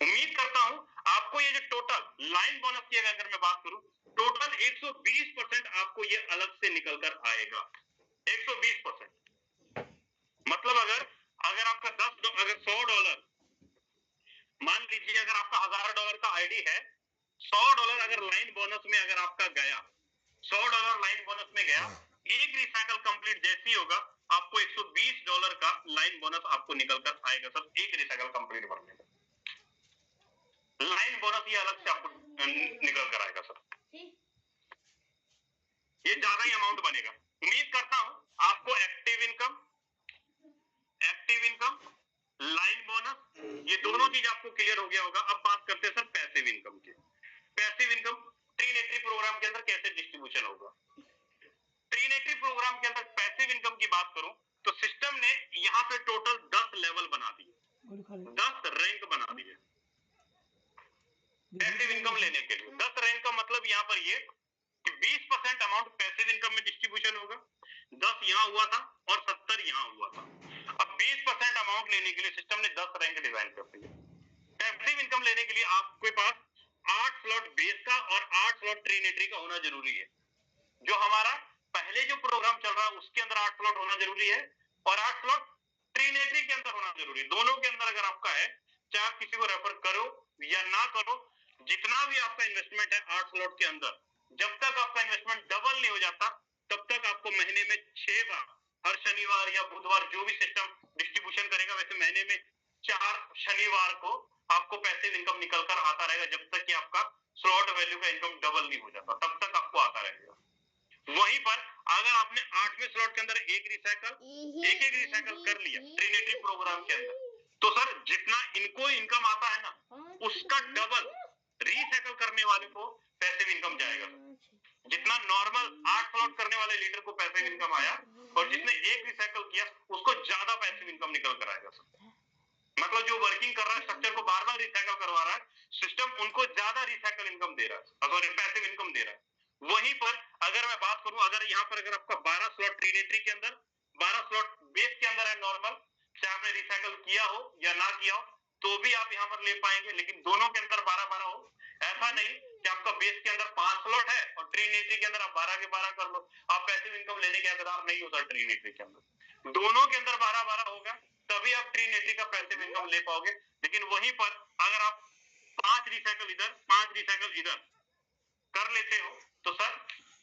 [SPEAKER 3] उम्मीद करता हूं आपको ये जो टोटल लाइन बोनस की अगर मैं बात करूं, टोटल 120% आपको ये अलग से निकल कर आएगा। 120%, मतलब अगर आपका अगर $100, मान लीजिए अगर आपका $1000 का आईडी है, $100 अगर लाइन बोनस में अगर आपका गया, $100 लाइन बोनस में गया, एक रिसाइकल कंप्लीट जैसी होगा, आपको $120 का लाइन बोनस आपको निकल कर आएगा सर, एक रिसाइकल कंप्लीट बनने का लाइन बोनस ये अलग से आपको निकल कर आएगा सर। ये ज्यादा ही अमाउंट बनेगा। उम्मीद करता हूं आपको एक्टिव इनकम, लाइन बोनस, ये दोनों चीज आपको क्लियर हो गया होगा। अब बात करते हैं सर पैसिव इनकम की। पैसिव इनकम ट्रीनेटरी प्रोग्राम के अंदर कैसे डिस्ट्रीब्यूशन होगा? ट्रीनेटरी प्रोग्राम के अंदर पैसिव इनकम की बात करूं तो सिस्टम ने यहाँ पे टोटल 10 लेवल बना दिए, 10 रैंक बना दिए पैसिव इनकम लेने के लिए। 10 रैंक का मतलब यहाँ पर ये कि 20% अमाउंट पैसिव इनकम में डिस्ट्रीब्यूशन होगा, 10 यहाँ हुआ था और 70 यहाँ हुआ था। अब 20% अमाउंट लेने के लिए सिस्टम ने 10 रैंक डिजाइन कर दिए। पैसिव इनकम लेने के लिए आपके पास 8 स्लॉट बेस का और 8 स्लॉट ट्रीनेटरी का होना जरूरी है। जो हमारा पहले जो प्रोग्राम चल रहा है उसके अंदर 8 स्लॉट होना जरूरी है और 8 स्लॉट ट्रीनेटरी के अंदर होना जरूरी है। दोनों के अंदर अगर आपका है, चाहे आप किसी को रेफर करो या ना करो, जितना भी आपका इन्वेस्टमेंट है 8 स्लॉट के अंदर, जब तक आपका इन्वेस्टमेंट डबल नहीं हो जाता, तब तक आपको महीने में 6 बार, हर शनिवार या बुधवार जो भी सिस्टम डिस्ट्रीब्यूशन करेगा, वैसे महीने में 4 शनिवार को आपको पैसिव इनकम निकल कर आता रहेगा। जब तक कि आपका स्लॉट वैल्यू का इनकम डबल नहीं हो जाता, तब तक आपको आता रहेगा। वहीं पर अगर आपने 8वें स्लॉट के अंदर एक एक रिसाइकल कर लिया ट्रीनेटरी प्रोग्राम के अंदर, तो सर जितना इनको इनकम आता है ना, उसका डबल रिसाइकल करने वाले को पैसिव इनकम जाएगा। जितना नॉर्मल 8 स्लॉट करने वाले लीडर को पैसिव इनकम आया और जिसने एक रिसाइकल किया उसको ज्यादा पैसिव इनकम निकल कर आएगा सर। मतलब जो वर्किंग कर रहा है, स्ट्रक्चर को बार बार रिसाइकल करवा रहा है, सिस्टम उनको ज्यादा रिसाइकल इनकम दे रहा है, सॉरी पैसिव इनकम दे रहा है। वहीं पर अगर मैं बात करूं, अगर यहाँ पर अगर आपका 12 स्लॉट ट्रीनेटरी के अंदर, 12 स्लॉट बेस के अंदर है नॉर्मल, चाहे आपने रिसाइकल किया हो या ना किया हो, तो भी आप यहाँ पर ले पाएंगे। लेकिन दोनों के अंदर 12-12 हो, ऐसा नहीं कि आपका बेस के अंदर 5 स्लॉट है और ट्रीनेटरी के अंदर आप 12 के 12 कर लो, आप पैसिव इनकम लेने के हकदार नहीं होता। ट्रीनेटरी के अंदर दोनों के अंदर 12-12 होगा, तभी आप ट्रीनेटरी का पैसिव इनकम ले पाओगे। लेकिन वहीं पर अगर आप 5 रिसाइकल इधर 5 रिसाइकल इधर कर लेते हो तो सर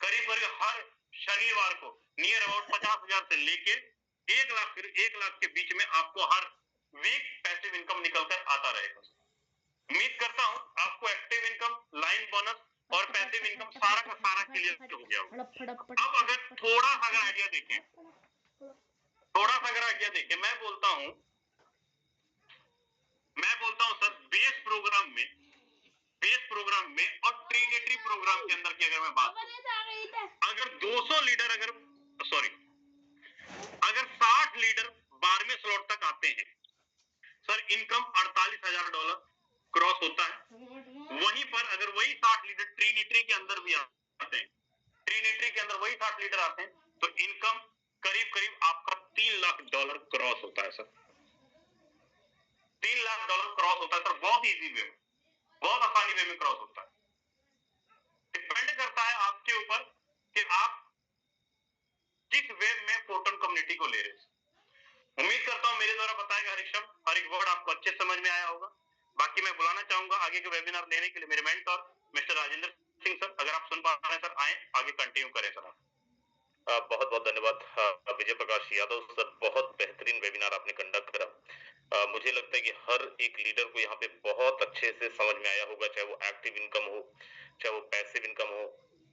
[SPEAKER 3] करीब करीब हर शनिवार को नियर अबाउट 50,000 से लेके 1 लाख के बीच में आपको हर वीक पैसिव इनकम निकल कर आता रहेगा। उम्मीद करता हूँ आपको एक्टिव इनकम, लाइन बोनस और पैसिव इनकम सारा का सारा क्लियर हो गया होगा। अब अगर थोड़ा सा अगर आइडिया देखें, मैं बोलता हूँ सर बेस प्रोग्राम में और ट्रिनिटी प्रोग्राम के अंदर की अगर मैं बात करूं, अगर 200 लीडर अगर 60 लीडर 12वें स्लॉट तक आते हैं सर, इनकम $48,000 क्रॉस होता है। वहीं पर अगर वही 60 लीडर ट्रिनिटी के अंदर भी आते हैं, तो इनकम करीब करीब आपका $3 लाख क्रॉस होता है सर। $3 लाख क्रॉस होता है सर, बहुत इजी वे में, बहुत आसानी वे में क्रॉस होता है। डिपेंड करता है आपके ऊपर कि आप किस वे में फोटोन कम्युनिटी को ले रहे हैं। उम्मीद करता हूं मेरे द्वारा बताया गया हर एक शब्द, हर एक वर्ड आपको अच्छे समझ में आया होगा। बाकी मैं बुलाना चाहूंगा आगे के वेबिनार लेने के लिए मेरे mentor mister Rajendra Singh sir. अगर आप सुन पा रहे हैं सर, आए आगे कंटिन्यू करें सर। आप बहुत बहुत धन्यवाद विजय प्रकाश यादव सर, बहुत बेहतरीन वेबिनार आपने कंडक्ट करा। मुझे लगता है कि हर एक लीडर को यहाँ पे बहुत अच्छे से समझ में आया होगा, चाहे वो एक्टिव इनकम हो, चाहे वो पैसिव इनकम हो,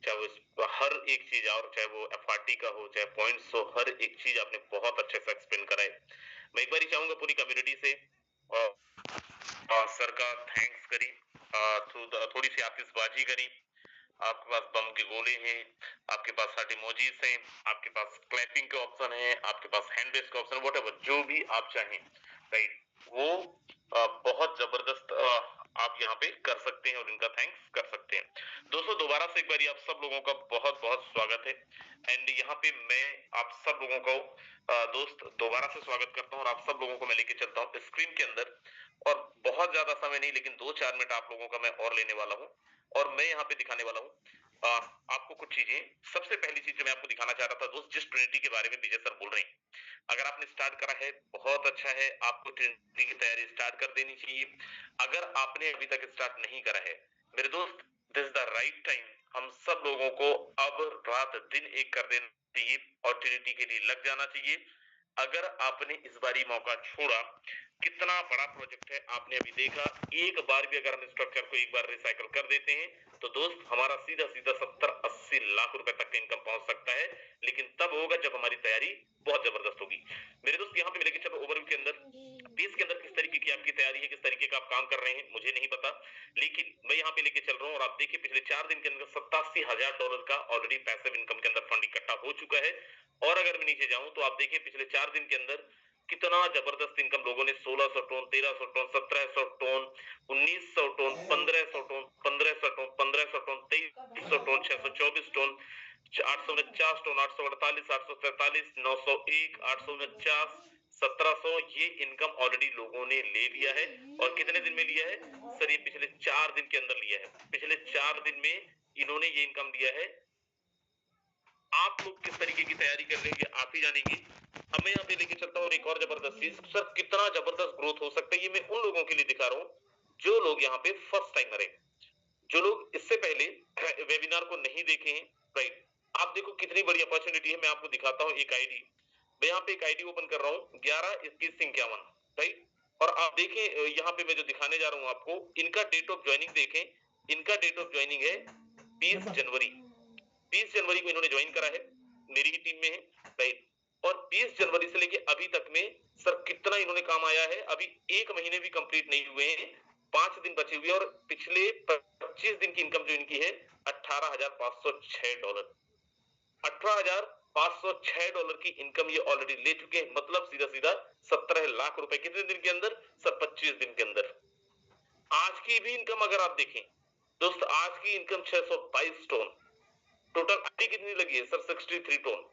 [SPEAKER 3] चाहे वो हर एक चीज और, चाहे वो एफआरटी का हो, चाहे पॉइंट्स हो, हर एक चीज आपने बहुत अच्छे से एक्सप्लेन करा है। मैं एक बार ही चाहूंगा पूरी कम्युनिटी से सर का थैंक्स करी, थोड़ी सी आतिशबाजी करी। आपके पास बम के गोले हैं, आपके पास हार्ट इमोजीज हैं, आपके पास क्लैपिंग के ऑप्शन है, आपके पास हैंड रेस का ऑप्शन, व्हाटएवर जो भी आप चाहें, राइट, वो बहुत जबरदस्त आप यहाँ पे कर सकते हैं और इनका थैंक्स कर सकते हैं। दोस्तों दोबारा से एक बार आप सब लोगों का बहुत बहुत स्वागत है। एंड यहाँ पे मैं आप सब लोगों को दोस्त दोबारा से स्वागत करता हूँ और आप सब लोगों को मैं लेके चलता हूँ स्क्रीन के अंदर। और बहुत ज्यादा समय नहीं, लेकिन 2-4 मिनट आप लोगों का मैं और लेने वाला हूँ और मैं यहाँ पे दिखाने वाला हूँ आपको कुछ चीजें। सबसे पहली चीज जो मैं आपको दिखाना चाह रहा था दोस्त, जिस ट्रिनिटी के बारे में विजय सर बोल रहे हैं, अगर आपने स्टार्ट करा है बहुत अच्छा है, आपको ट्रिनिटी की तैयारी स्टार्ट कर देनी चाहिए। अगर आपने अभी तक स्टार्ट नहीं करा है मेरे दोस्त, this is the right time. हम सब लोगों को अब रात दिन एक कर देना चाहिए और ट्रिनिटी के लिए लग जाना चाहिए। अगर आपने इस बारी मौका छोड़ा, कितना बड़ा प्रोजेक्ट है आपने अभी देखा, एक बार भी अगर हम स्ट्रक्चर को एक बार रिसाइकल कर देते हैं तो दोस्त हमारा सीधा सीधा 70-80 लाख रुपए तक का इनकम पहुंच सकता है। लेकिन तब होगा जब हमारी तैयारी बहुत जबरदस्त होगी। मेरे दोस्त यहाँ पे लेके चलो ओवरव्यू के अंदर, पेज के अंदर किस तरीके की आपकी तैयारी है, किस तरीके का आप काम कर रहे हैं मुझे नहीं पता, लेकिन मैं यहाँ पे लेके चल रहा हूँ। और आप देखिए पिछले 4 दिन के अंदर $87,000 का ऑलरेडी पैसिव इनकम के अंदर फंड इकट्ठा हो चुका है। और अगर मैं नीचे जाऊं तो आप देखिए पिछले 4 दिन के अंदर कितना जबरदस्त इनकम लोगों ने 1600 ton, 1300 ton, 1700 ton, 1900 ton, 1500 ton, 1500 ton, 1500 ton, 2300 ton, 624 ton, 849 ton, 848, 843, 901, 849, 1700, ये इनकम ऑलरेडी लोगों ने ले लिया है। और कितने दिन में लिया है सर? ये पिछले 4 दिन के अंदर लिया है। पिछले 4 दिन में इन्होंने ये इनकम लिया है। आप लोग किस तरीके की तैयारी कर रहे हैं आप ही जानेंगे। अब मैं यहाँ पे लेके चलता हूँ एक और जबरदस्त चीज, सर कितना जबरदस्त ग्रोथ हो सकता है ये मैं उन लोगों के लिए दिखा रहा हूँ जो लोग यहाँ पे फर्स्ट टाइमर है, जो लोग इससे पहले वेबिनार को नहीं देखे हैं, राइट। आप देखो कितनी बड़ी अपॉर्चुनिटी है। मैं आपको दिखाता हूँ एक आईडी, मैं यहाँ पे एक आईडी ओपन कर रहा हूँ 11-21-51, राइट। और आप देखें यहाँ पे मैं जो दिखाने जा रहा हूँ आपको, इनका डेट ऑफ ज्वाइनिंग देखें, इनका डेट ऑफ ज्वाइनिंग है 20 जनवरी। 20 जनवरी को इन्होंने ज्वाइन करा है, मेरी ही टीम में है, राइट। और 20 जनवरी से लेके अभी तक में सर कितना इन्होंने काम आया है, अभी 1 महीने भी कंप्लीट नहीं हुए हैं, 5 दिन बचे हुए। और पिछले 25 दिन की इनकम जो इनकी है $18,506, $18,506 की इनकम ये ऑलरेडी ले चुके हैं। मतलब सीधा सीधा 17 लाख रुपए कितने दिन के अंदर सर? 25 दिन के अंदर। आज की भी इनकम अगर आप देखें दोस्त, आज की इनकम 622 टन, टोटल आईडी कितनी लगी है सर? 63 टन।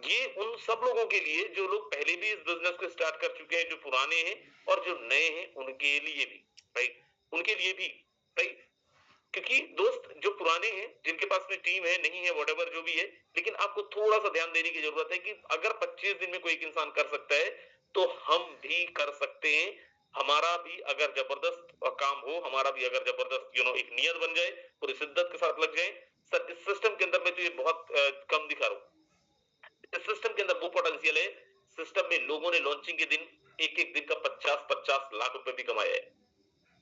[SPEAKER 3] ये उन सब लोगों के लिए जो लोग पहले भी इस बिजनेस को स्टार्ट कर चुके हैं, जो पुराने हैं और जो नए हैं उनके लिए भी, राइट, उनके लिए भी, राइट। क्योंकि दोस्त जो पुराने हैं, जिनके पास में टीम है नहीं है, व्हाटएवर जो भी है, लेकिन आपको थोड़ा सा ध्यान देने की जरूरत है कि अगर 25 दिन में कोई एक इंसान कर सकता है तो हम भी कर सकते हैं।
[SPEAKER 4] हमारा भी अगर जबरदस्त काम हो, हमारा भी अगर जबरदस्त एक नियत बन जाए, पूरी शिद्दत के साथ लग जाए। सर इस सिस्टम के अंदर मैं तो ये बहुत कम दिखा रहा हूँ। इस सिस्टम के अंदर वो पोटेंशियल है, सिस्टम में लोगों ने लॉन्चिंग के दिन एक दिन का 50-50 लाख रुपए भी कमाया है।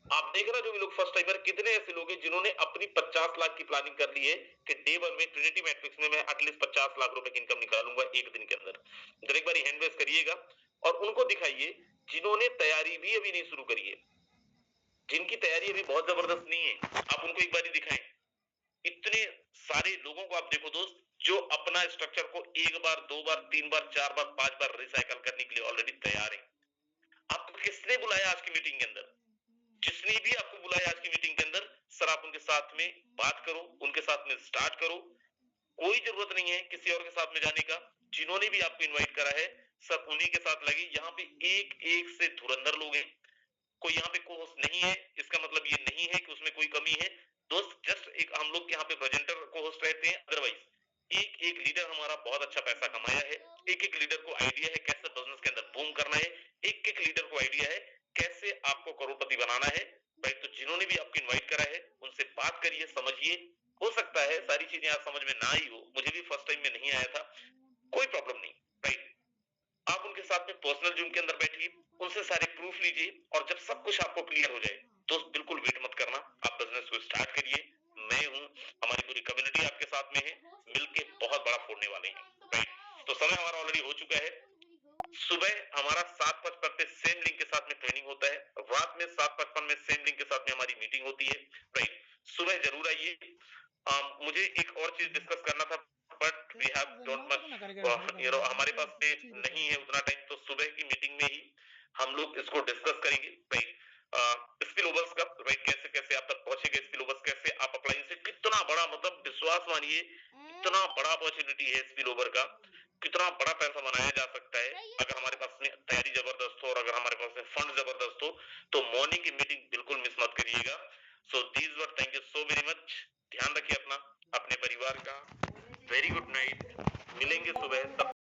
[SPEAKER 4] आप देख रहे हो जो भी लोग फर्स्ट टाइमर, कितने ऐसे लोग हैं जिन्होंने अपनी 50 लाख की प्लानिंग कर ली है कि डे वन में ट्रिनिटी मैट्रिक्स में मैं एटलीस्ट 50 लाख रुपए की इनकम निकालूंगा एक दिन के अंदर। जरा एक बार हैंड रेज करिएगा और उनको दिखाइए जिन्होंने तैयारी भी अभी नहीं शुरू करी है, जिनकी तैयारी अभी बहुत जबरदस्त नहीं है, आप उनको एक बार ही दिखाएं। इतने सारे लोगों को आप देखो दोस्त, जो अपना स्ट्रक्चर को एक बार, दो बार, तीन बार, चार बार, पांच बार रिसाइकल करने के लिए ऑलरेडी तैयार है। आपको किसने बुलाया आज की मीटिंग के अंदर? जिसने भी आपको बुलाया आज की मीटिंग के अंदर, सर आप उनके साथ में बात करो, उनके साथ में स्टार्ट करो। कोई जरूरत नहीं है किसी और के साथ में जाने का। जिन्होंने भी आपको इनवाइट करा है, सब उन्हीं के साथ लगे। यहाँ पे एक एक से धुरंधर लोग हैं। कोई यहाँ पे को होस्ट नहीं है, इसका मतलब ये नहीं है कि उसमें कोई कमी है। दोस्त जस्ट एक हम लोग यहाँ पे प्रेजेंटर को होस्ट रहते हैं, अदरवाइज एक एक लीडर हमारा बहुत अच्छा पैसा कमाया है। एक एक लीडर को आइडिया है कैसे बिजनेस के अंदर बूम करना है। एक एक लीडर को आइडिया है कैसे आपको करोड़पति बनाना है। भाई तो जिन्होंने भी आपको इनवाइट करा है उनसे बात करिए, समझिए। हो सकता है सारी चीजें आप समझ में ना आई हो, मुझे भी फर्स्ट टाइम में नहीं आया था, कोई प्रॉब्लम नहीं। राइट, आप उनके साथ में पर्सनल जूम के अंदर बैठिए, उनसे सारे प्रूफ लीजिए और जब सब कुछ आपको क्लियर हो जाए दोस्त बिल्कुल वेट मत करना, आप बिजनेस को स्टार्ट करिए। मैं हूं, हमारी पूरी कम्युनिटी आपके साथ में है, मिलके बहुत बड़ा फोड़ने वाले हैं। राइट, तो समय हमारा ऑलरेडी हो चुका है। सुबह हमारा 7:55 पे सेम लिंक के साथ में ट्रेनिंग होता है, रात में 7:55 में सेम लिंक के साथ में हमारी मीटिंग होती है। राइट, सुबह जरूर आइए। मुझे एक और चीज डिस्कस करना था but we have don't much हमारे पास में नहीं है उतना टाइम, तो सुबह की मीटिंग में ही हम लोग इसको डिस्कस करेंगे। राइट, स्पिल ओवर्स का राइट कैसे कैसे आप तक पहुंचेगा, स्पिल ओवर्स कैसे आप अप्लाई से कितना बड़ा, मतलब विश्वास मानिए इतना बड़ा अपॉर्चुनिटी है स्पिल ओवर का, कितना बड़ा पैसा बनाया जा सकता है अगर हमारे पास में तैयारी जबरदस्त हो और अगर हमारे पास में फंड जबरदस्त हो। तो मॉर्निंग की मीटिंग बिल्कुल मिस मत करिएगा। So these were, thank you so very much. ध्यान रखिए अपना, अपने परिवार का। वेरी गुड नाइट, मिलेंगे सुबह।